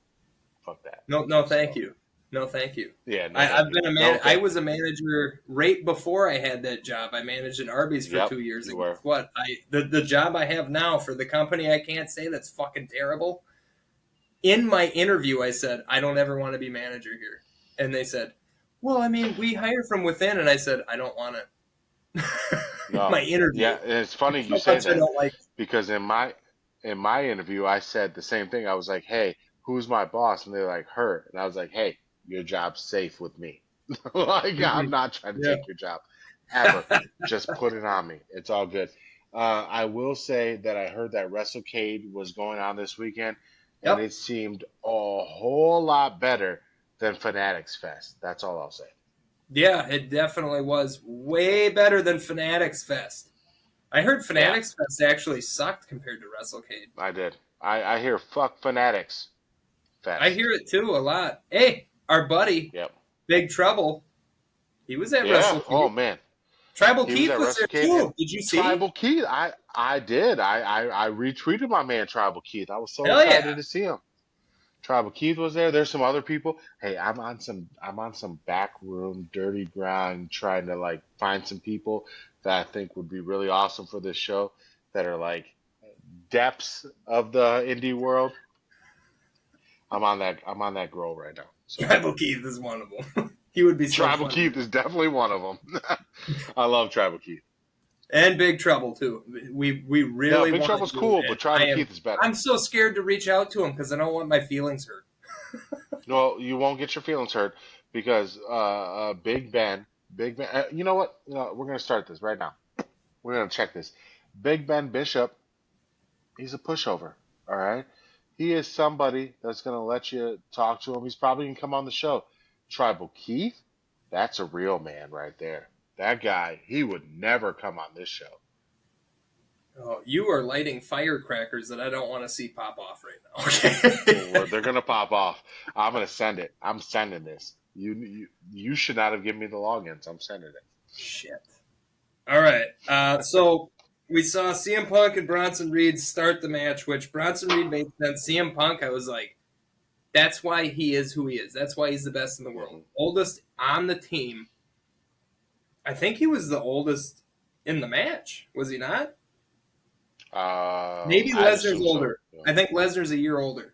fuck that. No, no, thank So you. No, thank you. yeah, no, I, thank I've you. been a No, man. I thank was you. a manager right before I had that job. I managed an Arby's for Yep, 2 years, you and were. guess what? The job I have now for the company I can't say that's fucking terrible. In my interview, I said I don't ever want to be manager here, and they said, "Well, I mean, we hire from within," and I said I don't want it. No, My interview. yeah, and it's funny That's you how say much I that don't like. because in my interview I said the same thing. I was like, "Hey, who's my boss?" And they're like, "Her," and I was like, "Hey, your job's safe with me. Like I'm Mhm. not trying to Yeah. take your job ever. Just put it on me. It's all good." I will say that I heard that WrestleCade was going on this weekend, and Yep. it seemed a whole lot better than Fanatics Fest. That's all I'll say. Yeah, it definitely was way better than Fanatics Fest. I heard Yeah, Fanatics Fest actually sucked compared to WrestleCade. I did. I hear fuck Fanatics I Fest. hear it too a lot. Hey, our buddy, Yep. Big Trouble, he was at Yeah. Oh WrestleCade. man, Tribal he was Keith at was there WrestleCade and too. Did you see? Tribal Keith. I did. I retweeted my man Tribal Keith. I was so Hell yeah. excited to see him. Tribal Keith was there. There's some other people. Hey, I'm on some backroom dirty grind trying to like find some people that I think would be really awesome for this show that are like depths of the indie world, I'm on that. I'm on that grow right now. So Tribal Keith is one of them. He would be so Tribal funny. Keith is definitely one of them. I love Tribal Keith. And Big Trouble too. We No, really Big want to Trouble's do it, cool, and but Tribal Keith is better. I'm so scared to reach out to him because I don't want my feelings hurt. No, you won't get your feelings hurt because Big Ben. You know what? We're gonna start this right now. We're gonna check this. Big Ben Bishop, he's a pushover. All right, he is somebody that's gonna let you talk to him. He's probably gonna come on the show. Tribal Keith, that's a real man right there. That guy, he would never come on this show. Oh, you are lighting firecrackers that I don't want to see pop off right now. Well, Okay. they're gonna pop off. I'm gonna send it. I'm sending this. You should not have given me the logins. I'm sending it. Shit. All right. So we saw CM Punk and Bronson Reed start the match, which Bronson Reed made sense. CM Punk, I was like, that's why he is who he is. That's why he's the best in the world. Hmm. Oldest on the team. I think he was the oldest in the match. Was he not? Maybe I'd Lesnar's assume so. older. Yeah. I think Lesnar's a year older.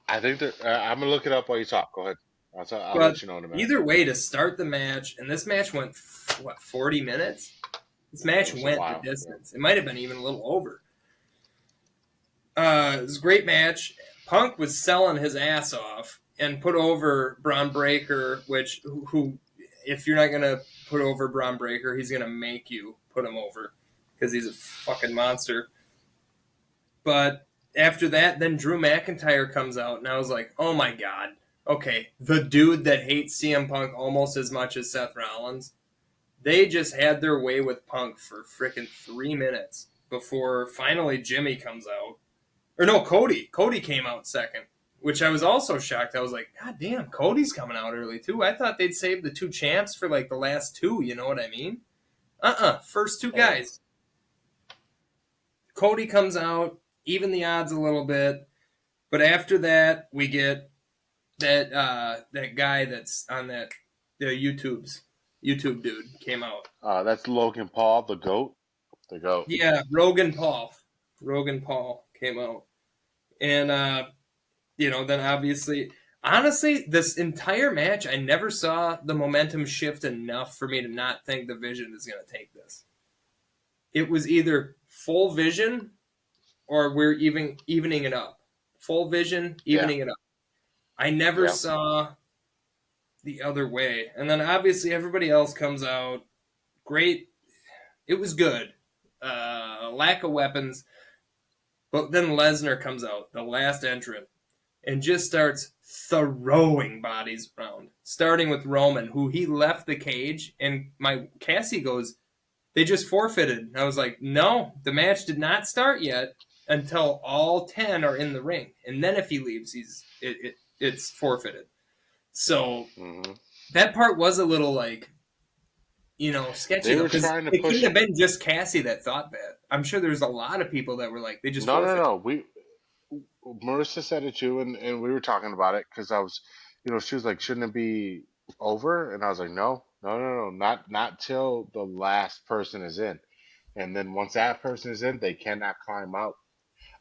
I think that I'm gonna look it up while you talk. Go ahead. I'll But let you know in a minute. either way, to start the match, and this match went, 40 minutes? This match It was a went while, the distance. It might have been even a little over. It was a great match. Punk was selling his ass off and put over Braun Breaker, who if you're not going to put over Braun Breaker, he's going to make you put him over because he's a fucking monster. But after that, then Drew McIntyre comes out, and I was like, oh my God. Okay, the dude that hates CM Punk almost as much as Seth Rollins. They just had their way with Punk for freaking 3 minutes before finally Jimmy comes out. Or no, Cody. Cody came out second, which I was also shocked. I was like, God damn, Cody's coming out early too. I thought they'd save the two champs for like the last two, you know what I mean? First two guys. Cody comes out, even the odds a little bit. But after that, we get that guy that's on the YouTube dude came out. That's Logan Paul, the goat. The goat. Yeah, Rogan Paul. Rogan Paul came out. And, then obviously, honestly, this entire match, I never saw the momentum shift enough for me to not think the Vision is going to take this. It was either full Vision or we're evening it up. Full Vision, evening it up. I never saw the other way. And then obviously everybody else comes out. Great. It was good. Lack of weapons. But then Lesnar comes out, the last entrant, and just starts throwing bodies around. Starting with Roman, who he left the cage, and my Cassie goes, they just forfeited. And I was like, no, the match did not start yet until all 10 are in the ring. And then if he leaves, it's forfeited. So that part was a little like, sketchy. They were trying to it push couldn't have been just Cassie that thought that. I'm sure there's a lot of people that were like, they just forfeited. No. Marissa said it too, and we were talking about it because I was, she was like, shouldn't it be over? And I was like, no, not till the last person is in, and then once that person is in, they cannot climb out.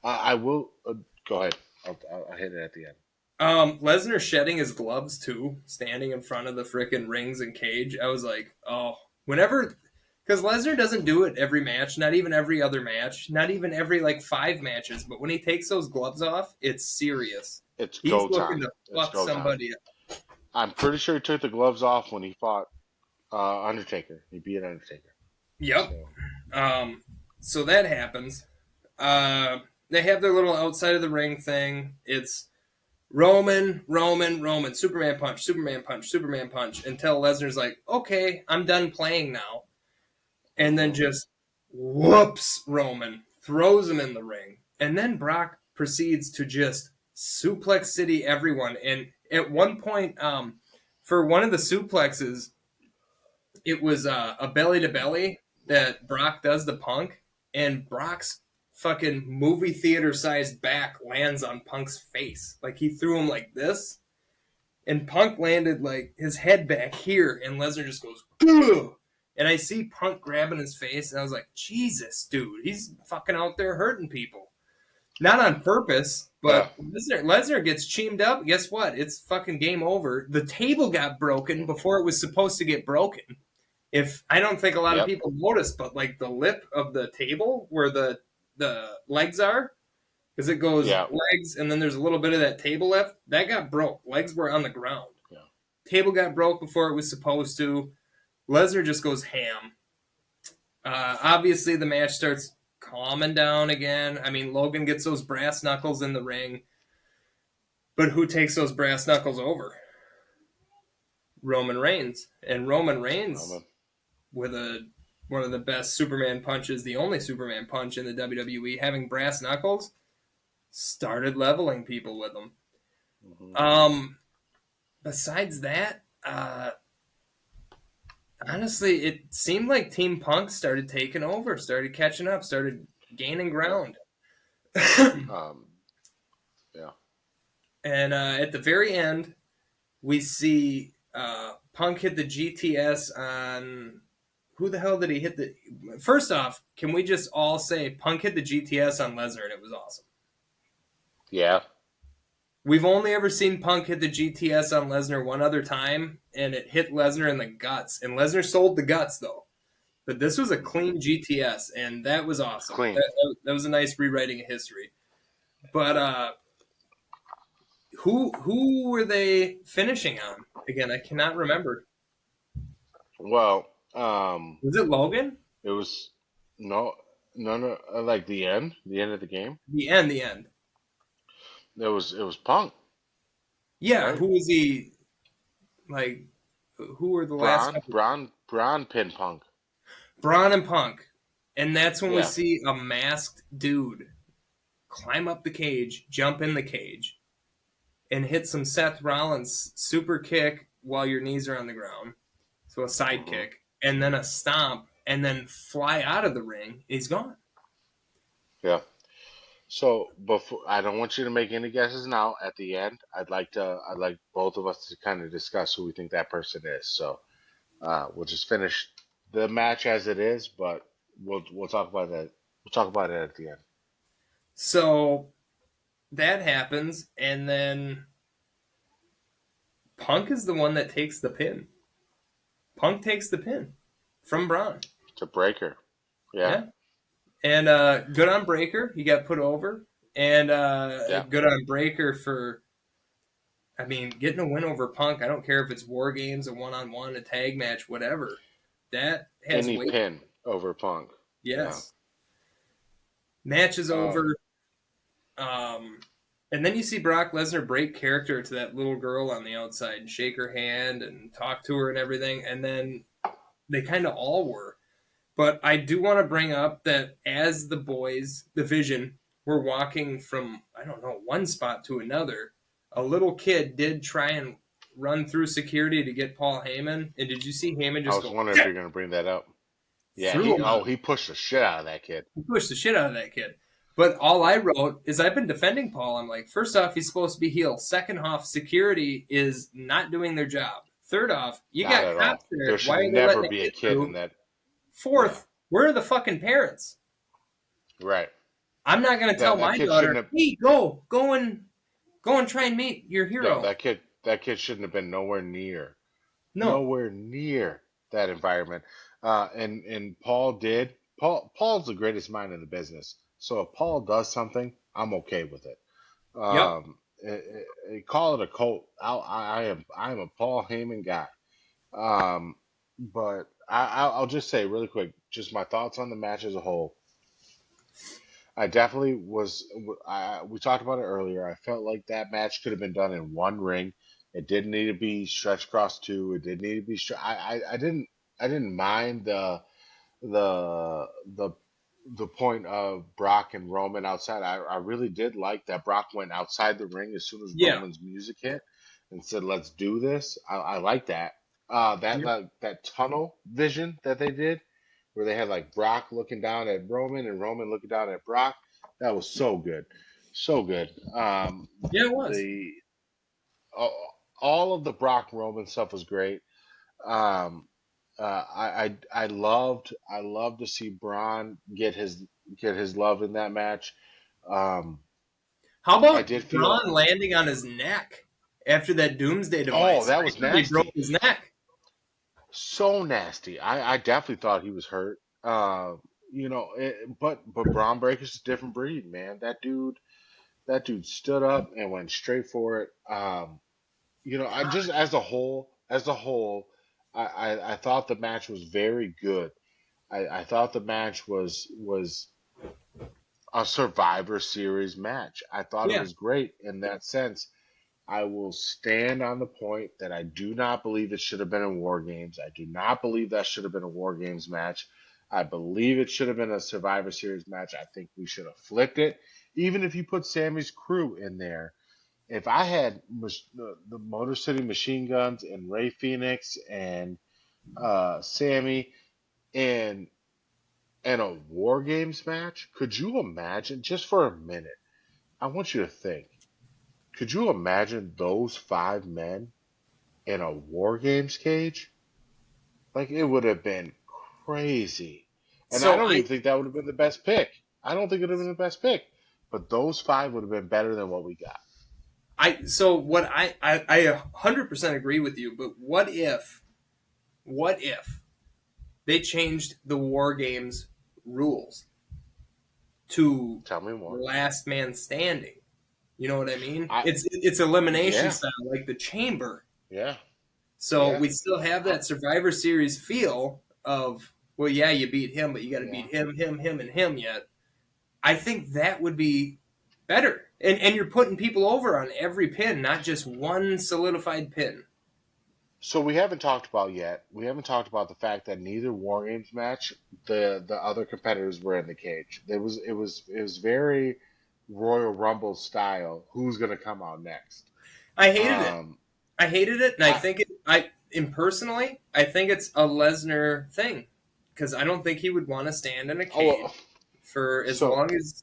I will go ahead. I'll hit it at the end. Lesnar shedding his gloves too, standing in front of the frickin' rings and cage. I was like, oh, whenever, because Lesnar doesn't do it every match, not even every other match, not even every 5 matches. But when he takes those gloves off, it's serious. He's go looking time. to fuck somebody up. I'm pretty sure he took the gloves off when he fought Undertaker. He beat Undertaker. Yep. So that happens. They have their little outside of the ring thing. It's Roman, Superman punch, until Lesnar's like, okay, I'm done playing now. And then just whoops Roman, throws him in the ring. And then Brock proceeds to just suplex city everyone. And at one point, for one of the suplexes, it was a belly to belly that Brock does to Punk. And Brock's fucking movie theater sized back lands on Punk's face. Like he threw him like this, and Punk landed like his head back here, and Lesnar just goes, ugh! And I see Punk grabbing his face, and I was like, Jesus, dude, he's fucking out there hurting people. Not on purpose, Yeah. but Lesnar gets teamed up. Guess what? It's fucking game over. The table got broken before it was supposed to get broken. If I don't think a lot of Yep. people noticed, but like the lip of the table where the legs are, because it goes Yeah. legs and then there's a little bit of that table left. That got broke. Legs were on the ground. Yeah. Table got broke before it was supposed to. Lesnar just goes ham. Obviously, the match starts calming down again. I mean, Logan gets those brass knuckles in the ring, but who takes those brass knuckles over? Roman Reigns, and Roman Reigns Roman. with a one of the best Superman punches, the only Superman punch in the WWE, having brass knuckles, started leveling people with them. Hmm. Um, Besides that, honestly, it seemed like Team Punk started taking over, started catching up, started gaining Yep. ground. Um, yeah. And at the very end, we see Punk hit the GTS on who the hell did he hit the? First off, can we just all say Punk hit the GTS on Lesnar and it was awesome? Yeah. We've only ever seen Punk hit the GTS on Lesnar one other time, and it hit Lesnar in the guts. And Lesnar sold the guts though. But this was a Hmm. clean GTS, and that was awesome. Clean. That was a nice rewriting of history. But who were they finishing on? Again, I cannot remember. Well, Was it Logan? it was no, no, like the end of the game. The end. It was Punk, Yeah, right? who was he? Like, who were the last Braun, couple? Braun, Braun pin Punk. Braun and Punk, and that's when we Yeah. see a masked dude climb up the cage, jump in the cage, and hit some Seth Rollins super kick while your knees are on the ground. So a side Hmm. kick, and then a stomp, and then fly out of the ring. He's gone. Yeah. So before, I don't want you to make any guesses now. At the end, I'd like both of us to kind of discuss who we think that person is. So we'll just finish the match as it is, but we'll talk about that. We'll talk about it at the end. So that happens, and then Punk is the one that takes the pin. Punk takes the pin from Braun. To Breaker. Yeah. Yeah. And good on Breaker. He got put over. And Yeah. good on Breaker for, I mean, getting a win over Punk. I don't care if it's War Games, a one on one, a tag match, whatever. That has Any weight. pin over Punk. Yeah. Yes. Match is Um. over. And then you see Brock Lesnar break character to that little girl on the outside and shake her hand and talk to her and everything. And then they kind of all were. But I do want to bring up that as the boys, the Vision, were walking from, I don't know, one spot to another, a little kid did try and run through security to get Paul Heyman. And did you see Heyman I just was go wondering if you're gonna bring that up. Yeah. through He. him Oh, out? he pushed the shit out of that kid. He pushed the shit out of that kid. But all I wrote is I've been defending Paul. I'm like, first off, he's supposed to be heel. Second off, security is not doing their job. Third off, you Not got at cops all. There there. Why should are they never letting a be a kid kid in through? that. Yeah. Fourth, where are the fucking parents? Right. I'm not going to tell That my kid shouldn't daughter, have. hey, go and try and meet your No, hero. that kid shouldn't have been No. nowhere near that environment. And Paul did. Paul's the greatest mind in the business. So if Paul does something, I'm okay with it. Yep. Call it a cult. I am a Paul Heyman guy. Um, but I'll just say really quick, just my thoughts on the match as a whole. I definitely was. We talked about it earlier. I felt like that match could have been done in one ring. It didn't need to be stretched across two. It didn't need to be. I didn't mind the the point of Brock and Roman outside. I really did like that Brock went outside the ring as soon as Yeah. Roman's music hit and said, "Let's do this." I like that. Yep. That tunnel vision that they did, where they had like Brock looking down at Roman and Roman looking down at Brock. That was so good, so good. Yeah, it was. The all of the Brock Roman stuff was great. Um, I loved to see Braun get his love in that match. How I about did feel. Braun landing on his neck after that Doomsday Oh, device? that I was thought he broke nasty. his neck. So nasty. I definitely thought he was hurt. But Braun Breaker's a different breed, man. That dude stood up and went straight for it. I just as a whole, I thought the match was very good. I thought the match was a Survivor Series match. I thought it Yeah. was great in that sense. I will stand on the point that I do not believe it should have been in War Games. I do not believe that should have been a War Games match. I believe it should have been a Survivor Series match. I think we should have flipped it. Even if you put Sammy's crew in there, if I had the Motor City Machine Guns and Ray Phoenix and Sammy in a War Games match, could you imagine? Just for a minute, I want you to think. Could you imagine those 5 men in a War Games cage? Like it would have been crazy. And I So don't even think that would have been the best pick. I don't think it would have been the best pick. But those 5 would have been better than what we got. I 100% agree with you, but what if they changed the War Games rules to Tell me more. last man standing? You know what I mean? I It's elimination Yeah, style, like the chamber. yeah, So yeah, we still have that Survivor Series feel of, well, yeah, you beat him, but you got to yeah. beat him, and him yet. I think that would be better. And you're putting people over on every pin, not just one solidified pin. So we haven't talked about yet. We haven't talked about the fact that neither War Games match the other competitors were in the cage. It was very Royal Rumble style. Who's gonna come out next? I hated it. Um, I hated it, and I I think impersonally, I think it's a Lesnar thing because I don't think he would want to stand in a cage oh for as so long as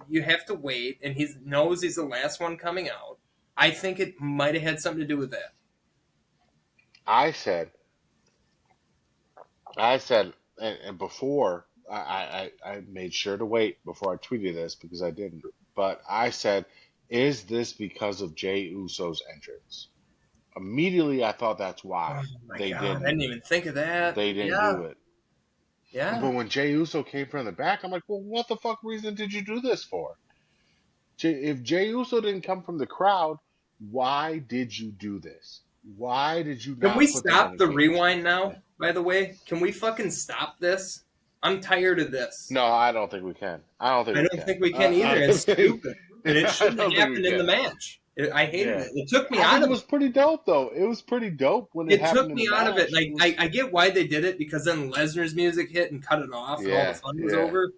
you have to wait, and he knows he's the last one coming out. I think it might have had something to do with that. I said and before I made sure to wait before I tweeted this because I didn't. But I said, is this because of Jey Uso's entrance? Immediately I thought that's Oh why my they god, I didn't didn't even think of that. they didn't Yeah, do it. yeah. But when Jey Uso came from the back, I'm like, well, what the fuck reason did you do this for? If Jey Uso didn't come from the crowd, why did you do this? Why did you Can we not put them in stop a the cage? rewind now? By the way, can we fucking stop this? I'm tired of this. No, I don't think we can. I don't think I we don't can. think we can I either. don't It's think, stupid, and it I shouldn't don't have think we happened in the can. match. I hated Yeah. it. It took me I out think it of was it. pretty dope though. It was pretty dope when it It happened took in the me out of it. match. It Like was I get why they did it because then Lesnar's music hit and cut it off, and all the yeah, fun was yeah, over.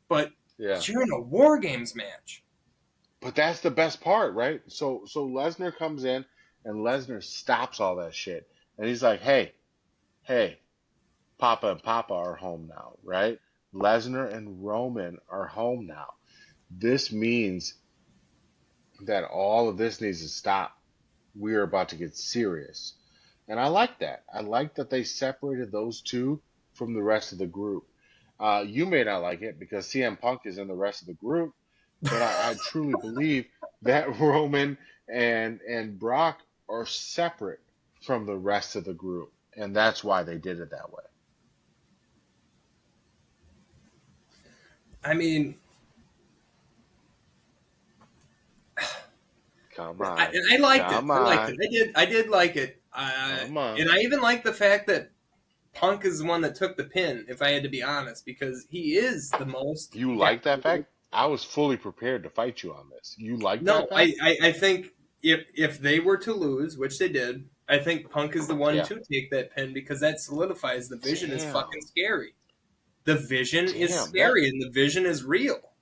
But yeah. you're in a War Games match. But that's the best part, right? So Lesnar comes in and Lesnar stops all that shit. And he's like, "Hey, hey, Papa and Papa are home now, right? Lesnar and Roman are home now. This means that all of this needs to stop. We're about to get serious." And I like that. I like that they separated those two from the rest of the group. You may not like it because CM Punk is in the rest of the group, but I truly believe that Roman and Brock are separate from the rest of the group, and that's why they did it that way. I mean, Come I, on, I liked it. come I liked it. on, I did like it. come on. And I even like the fact that Punk is the one that took the pin. If I had to be honest, because he is the most You like that decorated. fact? I was fully prepared to fight you on this. You like that No, fact? I think if they were to lose, which they did, I think Punk is the one Yeah. to take that pin because that solidifies the Vision is Damn, fucking scary. The Vision is damn. scary and the Vision is real.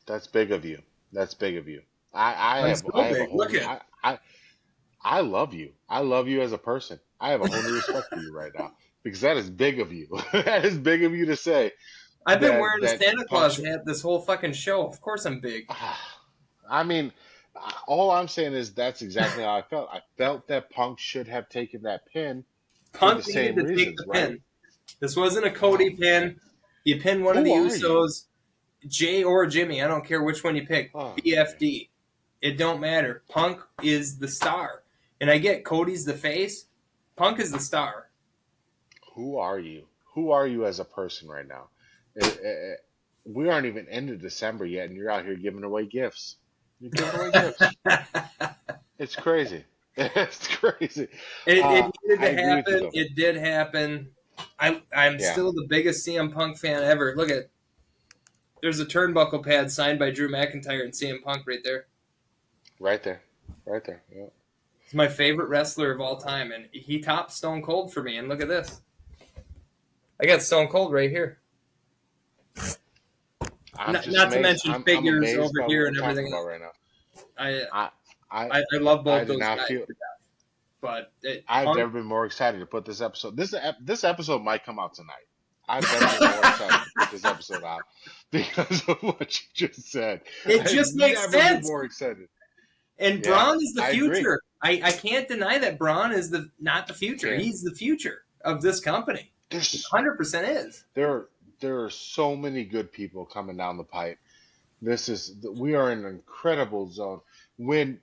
That's big of you. That's big of you. I I'm have so I have a big. whole Look new at. I love you. I love you as a person. I have a whole new respect for you right now because that is big of you. That is big of you to say I've been that wearing a that Santa Punk. Claus hat this whole fucking show. Of course I'm big. I mean, all I'm saying is that's exactly how I felt. I felt that Punk should have taken that pin for the Punk needed same to take reasons, the right? pin. This wasn't a Oh Cody man, pin. You pinned one of who the are you? Usos. Jay or Jimmy, I don't care which one you pick. Oh, BFD. It don't matter. Punk is the star. And I get Cody's the face. Punk is the star. who are you? Who are you as a person right now? We aren't even into December yet, and you're out here giving away gifts. You're giving away gifts. It's crazy. It's crazy. It needed I to agree with you happen. though. It did happen. I'm Yeah, still the biggest CM Punk fan ever. Look at there's a turnbuckle pad signed by Drew McIntyre and CM Punk right there. right there, right there. Yeah. He's my favorite wrestler of all time, and he topped Stone Cold for me. And look at this. I got Stone Cold right here. I'm just Not to amazed. mention I'm figures amazed over by what here we're and talking everything about else. right now. I I I I love I both did those not guys feel. to death. But I've Punk, never been more excited to put this episode. This episode might come out tonight. I've never been more excited to put this episode out because of what you just said. it I've just makes never been sense. more excited. And Yeah, Braun is the I agree. future. I can't deny that Braun is the not the You future. can't. He's the future of this company. There's 100% is. there there are so many good people coming down the pipe. We are in an incredible zone. When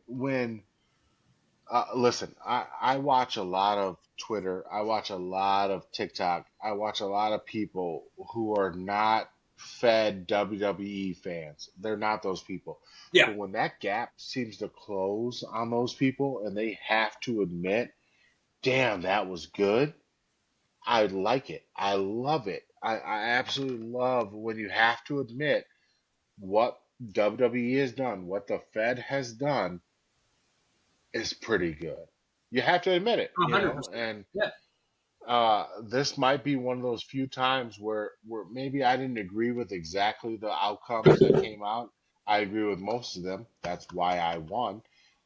listen, I watch a lot of Twitter. I watch a lot of TikTok. I watch a lot of people who are not fed WWE fans. They're not those people. Yeah. But when that gap seems to close on those people and they have to admit, damn, that was good, I like it. I love it. I absolutely love when you have to admit what WWE has done, what the Fed has done is pretty good. You have to admit it, you know, 100%. and Yeah. this might be one of those few times where maybe I didn't agree with exactly the outcomes that came out. I agree with most of them. That's why I won.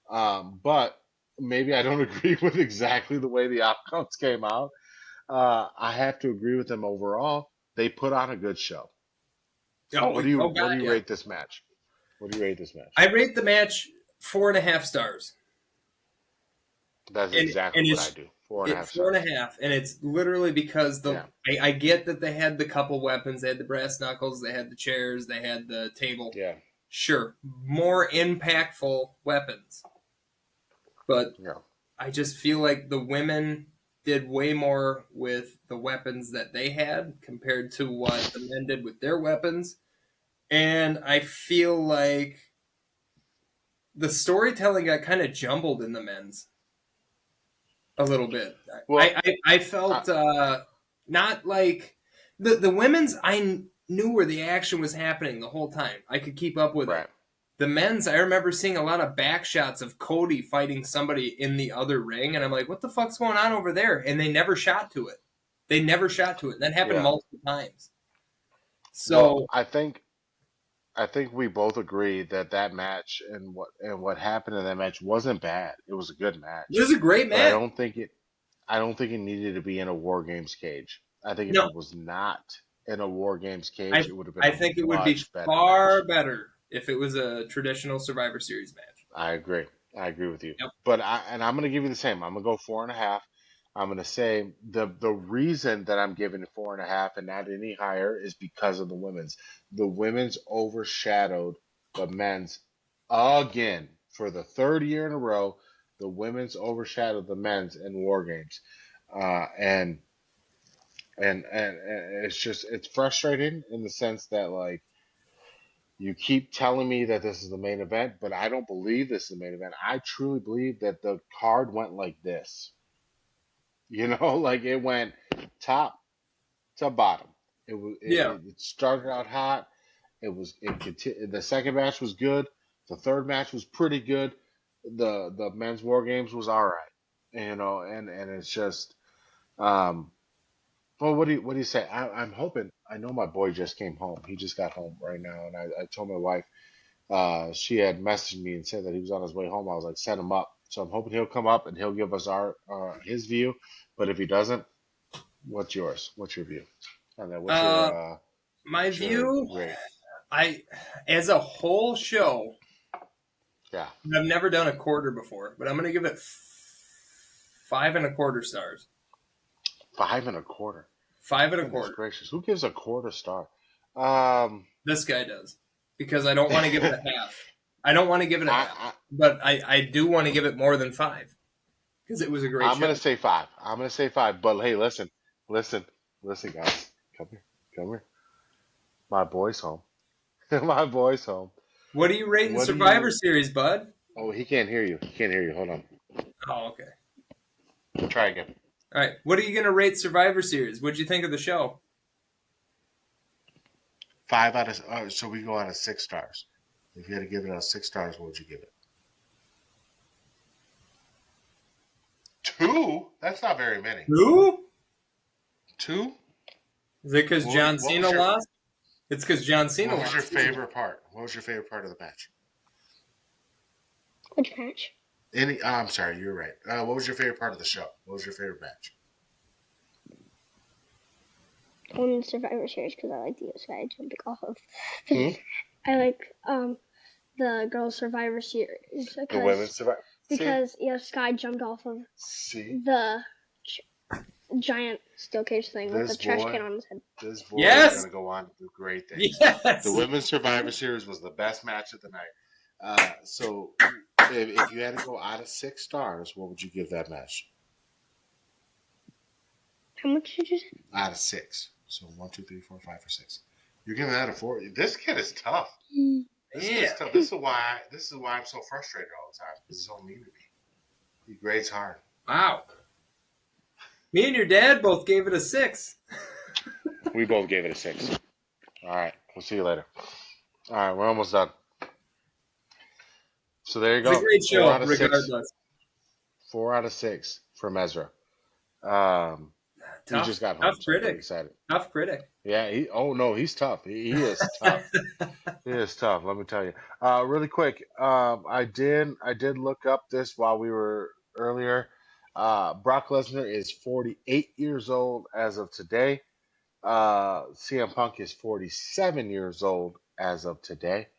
But maybe I don't agree with exactly the way the outcomes came out. I have to agree with them overall. They put on a good show. Oh What God, do you yeah. rate this match? What do you rate this match? I rate the match 4.5 stars. That's And exactly and what I it's do. Four and a it half four and stars. a half, and it's literally because Yeah, I get that they had the couple weapons, they had the brass knuckles, they had the chairs, they had the table. yeah, Sure, more impactful weapons, but yeah. I just feel like the women did way more with the weapons that they had compared to what the men did with their weapons, and I feel like the storytelling got kind of jumbled in the men's a little bit. Well, I I, felt not like the women's. Knew where the action was happening the whole time. I could keep up with it. right. The men's, I remember seeing a lot of back shots of Cody fighting somebody in the other ring, and I'm like, what the fuck's going on over there? And they never shot to it. They never shot to it. That happened Yeah. multiple times. Well, So I think we both agree that that match and what happened in that match wasn't bad. It was a good it match, was a great but match. I don't think it needed to be in a War Games cage. I think if No, it was not in a War Games I cage, it would have been I a think it would be much better far match. better if it was a traditional Survivor Series match. I agree. I agree with you. Yep. But I'm gonna give you the same. I'm gonna go four and a half. I'm gonna say the reason that I'm giving it four and a half and not any higher is because of the women's. The women's overshadowed the men's again for the third year in a row. The women's overshadowed the men's in War Games, uh, and and it's just it's frustrating in the sense that like you keep telling me that this is the main event, but I don't believe this is the main event. I truly believe that the card went like this. You know, like it went top to bottom. Yeah. It started out hot. The second match was good. The third match was pretty good. The men's war games was all right. You know, and it's just um well, what do you say? I'm hoping. I know my boy just came home. He just got home right now, and I told my wife. She had messaged me and said that he was on his way home. I was like, set him up. So I'm hoping he'll come up and he'll give us our his view. But if he doesn't, what's yours? What's your view? And then Uh, my what's your view, rate? I as a whole show, Yeah, I've never done a quarter before, but I'm gonna give it 5.25 stars. five and a quarter. Five and a Goodness quarter. gracious, who gives a quarter star? Um, This guy does. Because I don't want to give it a half. I don't want to give it a half. I, But I do want to give it more than 5. Because it was a great I'm show. gonna say 5. I'm gonna say 5. But hey, listen, guys. Come here, come here. My boy's home. My boy's home. What are you rating What do Survivor you? Series, bud? Oh, he can't hear you. He can't hear you. Hold on. Oh, okay. Try again. All right. What are you going to rate Survivor Series? What'd you think of the show? 5 out of. So we go out of 6 stars. If you had to give it out of 6 stars, what would you give it? 2? That's not very many. Who? 2? Is it because John Cena lost? It's because John Cena lost. What was your favorite part? What was your favorite part of the match? Which match? I'm sorry, you're right. What was your favorite part of the show? What was your favorite match? On Survivor Series, because I like the guy jumping off of. I like the girls Survivor Series. The women's Survivor. Because Sky jumped off of the giant steel cage thing with the trash can on his head. This boy is going to go on to do great things. Yes. The women's Survivor Series was the best match of the night. So if you had to go out of 6 stars, what would you give that match? How much did you say? Out of 6. So 1, 2, 3, 4, 5, or 6. You're giving that a 4. This kid is tough. This is tough. This is why I'm so frustrated all the time. Because he's so mean to me. He grades hard. Wow. Me and your dad both gave it a 6. We both gave it a 6. All right. We'll see you later. All right. We're almost done. So there you go. It's a great show, regardless. 4 out of 6 from Ezra. He just got home. Tough critic. Excited. Tough critic. Yeah. He's tough. He is tough. He is tough. Let me tell you. Really quick. I did look up this while we were earlier. Brock Lesnar is 48 years old as of today. CM Punk is 47 years old as of today.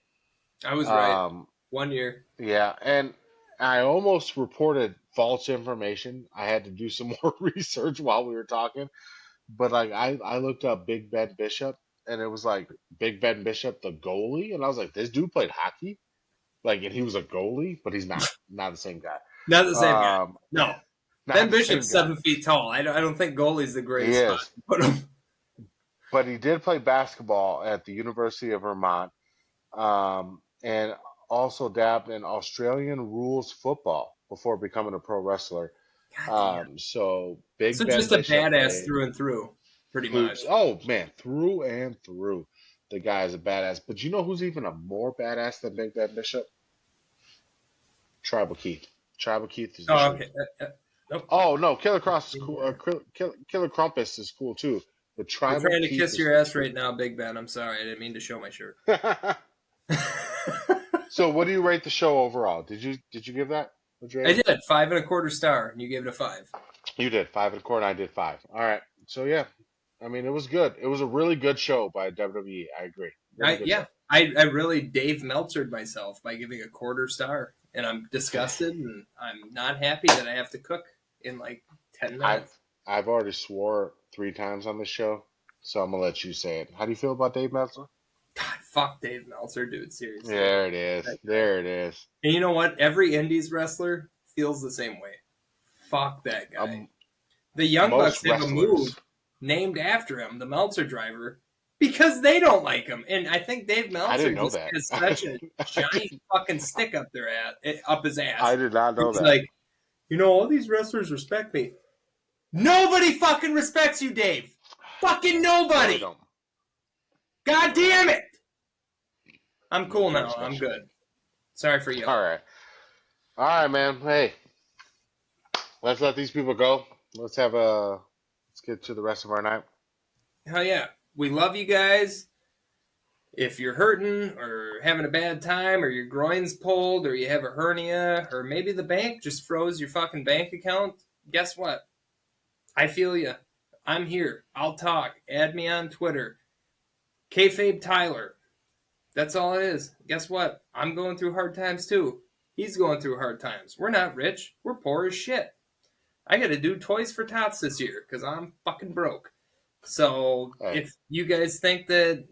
I was right. 1 year. Yeah, and I almost reported false information. I had to do some more research while we were talking. But like I looked up Big Ben Bishop, and it was like Big Ben Bishop, the goalie, and I was like, this dude played hockey, like, and he was a goalie, but he's not the same guy. Not the same guy. No. Ben Bishop's 7 feet tall. I don't think goalie's the greatest spot. But he did play basketball at the University of Vermont, and also dabbed in Australian rules football before becoming a pro wrestler. So Ben just Bishop a badass through and through, pretty much. Oh man, through and through, the guy is a badass. But you know who's even a more badass than Big Ben Bishop? Tribal Keith. Tribal Keith is. Oh, okay. Nope. Oh no, Killer Cross is cool. Killer Krampus is cool too. But Tribal I'm trying to Keith kiss your ass right now, Big Ben. I'm sorry, I didn't mean to show my shirt. So, what do you rate the show overall? Did you give that? I did 5 1/4 star, and you gave it a 5. You did 5 1/4. I did 5. All right. So yeah, I mean, it was good. It was a really good show by WWE. I agree. I really Dave Meltzered myself by giving a 1/4 star, and I'm disgusted, and I'm not happy that I have to cook in like 10 minutes. I've already swore 3 times on this show, so I'm gonna let you say it. How do you feel about Dave Meltzer? God, fuck Dave Meltzer, dude. Seriously. There it is. There it is. And you know what? Every Indies wrestler feels the same way. Fuck that guy. The Young Bucks have a move named after him, the Meltzer driver, because they don't like him. And I think Dave Meltzer just has such a giant fucking stick up his ass. I did not know He's that. like, all these wrestlers respect me. Nobody fucking respects you, Dave. Fucking nobody. No, God damn it! I'm cool now. I'm good. Sorry for you. All right, man. Hey, let's let these people go. Let's get to the rest of our night. Hell yeah. We love you guys. If you're hurting or having a bad time or your groin's pulled or you have a hernia or maybe the bank just froze your fucking bank account, guess what? I feel you. I'm here. I'll talk. Add me on Twitter. Kayfabe Tyler. That's all it is. Guess what? I'm going through hard times too. He's going through hard times. We're not rich. We're poor as shit. I got to do Toys for Tots this year because I'm fucking broke. So if you guys think that,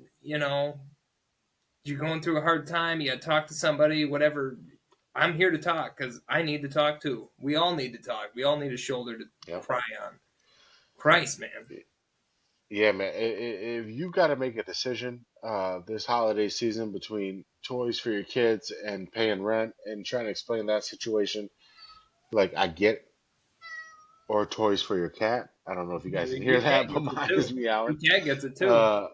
you're going through a hard time, you got to talk to somebody, whatever. I'm here to talk because I need to talk too. We all need to talk. We all need a shoulder to Yep. cry on. Christ, man. Yeah, man. If you got to make a decision this holiday season between toys for your kids and paying rent and trying to explain that situation, like I get, or toys for your cat. I don't know if you guys can hear Your cat that, but gets it mine too. is meowing. Your cat gets it too.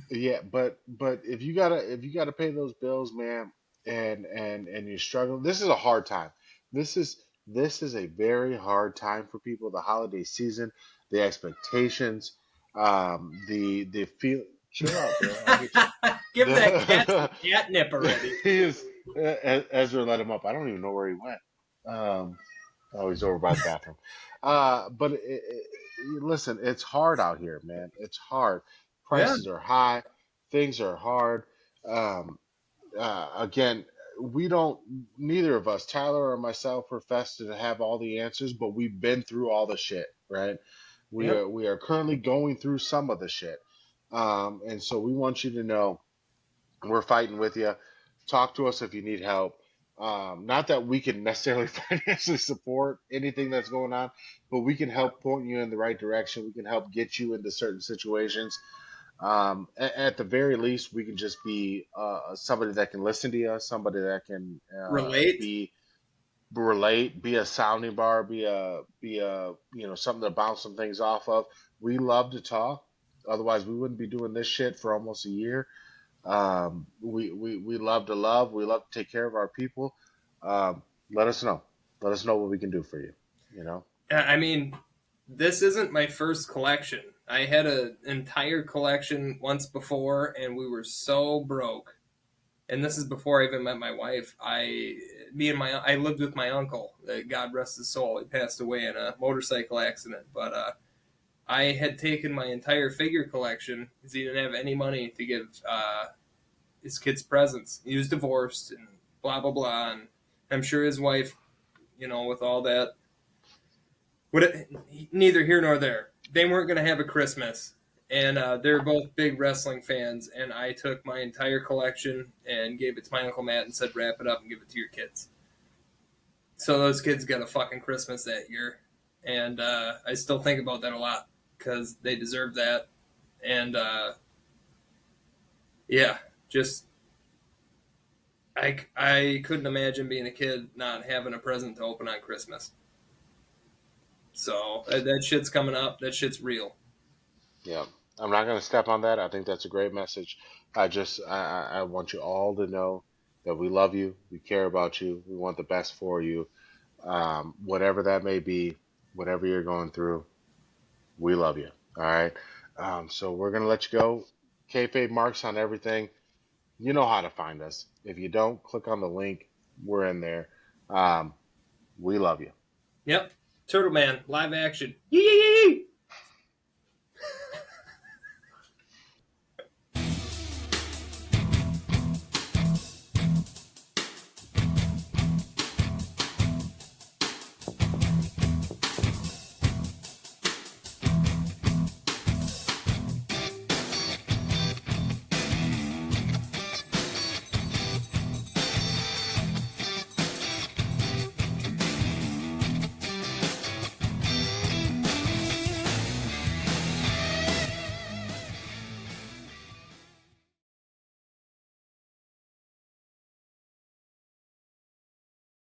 Yeah, but if you gotta pay those bills, man, and you're struggling, this is a hard time. This is this is a very hard time for people. The holiday season, the expectations, the feel. Chill out, bro. I'll get you. Give that cat some The, catnip already. he is Ezra let him up. I don't even know where he went. Oh, he's over by the bathroom. But listen, it's hard out here, man. It's hard. Yeah. Prices are high. Things are hard. Um, again, we don't. Neither of us, Tyler or myself, profess to have all the answers, but we've been through all the shit, right? We Yep. are currently going through some of the shit, and so we want you to know we're fighting with you. Talk to us if you need help. Not that we can necessarily financially support anything that's going on, but we can help point you in the right direction. We can help get you into certain situations. At the very least, we can just be somebody that can listen to you, somebody that can Relate. be relate, be a sounding bar, be a something to bounce some things off of. We love to talk. Otherwise, we wouldn't be doing this shit for almost a year. We love to love. We love to take care of our people. Let us know. Let us know what we can do for you. You know. I mean, this isn't my first collection. I had an entire collection once before, and we were so broke. And this is before I even met my wife. I lived with my uncle. God rest his soul. He passed away in a motorcycle accident. But I had taken my entire figure collection because he didn't have any money to give his kids presents. He was divorced and blah blah blah. And I'm sure his wife, with all that, neither here nor there. They weren't going to have a Christmas, and they're both big wrestling fans. And I took my entire collection and gave it to my uncle Matt and said, "Wrap it up and give it to your kids." So those kids got a fucking Christmas that year, and I still think about that a lot because they deserve that. And yeah, just I couldn't imagine being a kid not having a present to open on Christmas. So that shit's coming up. That shit's real. Yeah. I'm not gonna step on that. I think that's a great message. I want you all to know that we love you. We care about you. We want the best for you. Whatever that may be, whatever you're going through, we love you. All right. So we're gonna let you go. Kayfabe marks on everything. You know how to find us. If you don't, click on the link. We're in there. We love you. Yep. Turtle Man, live action. Yee!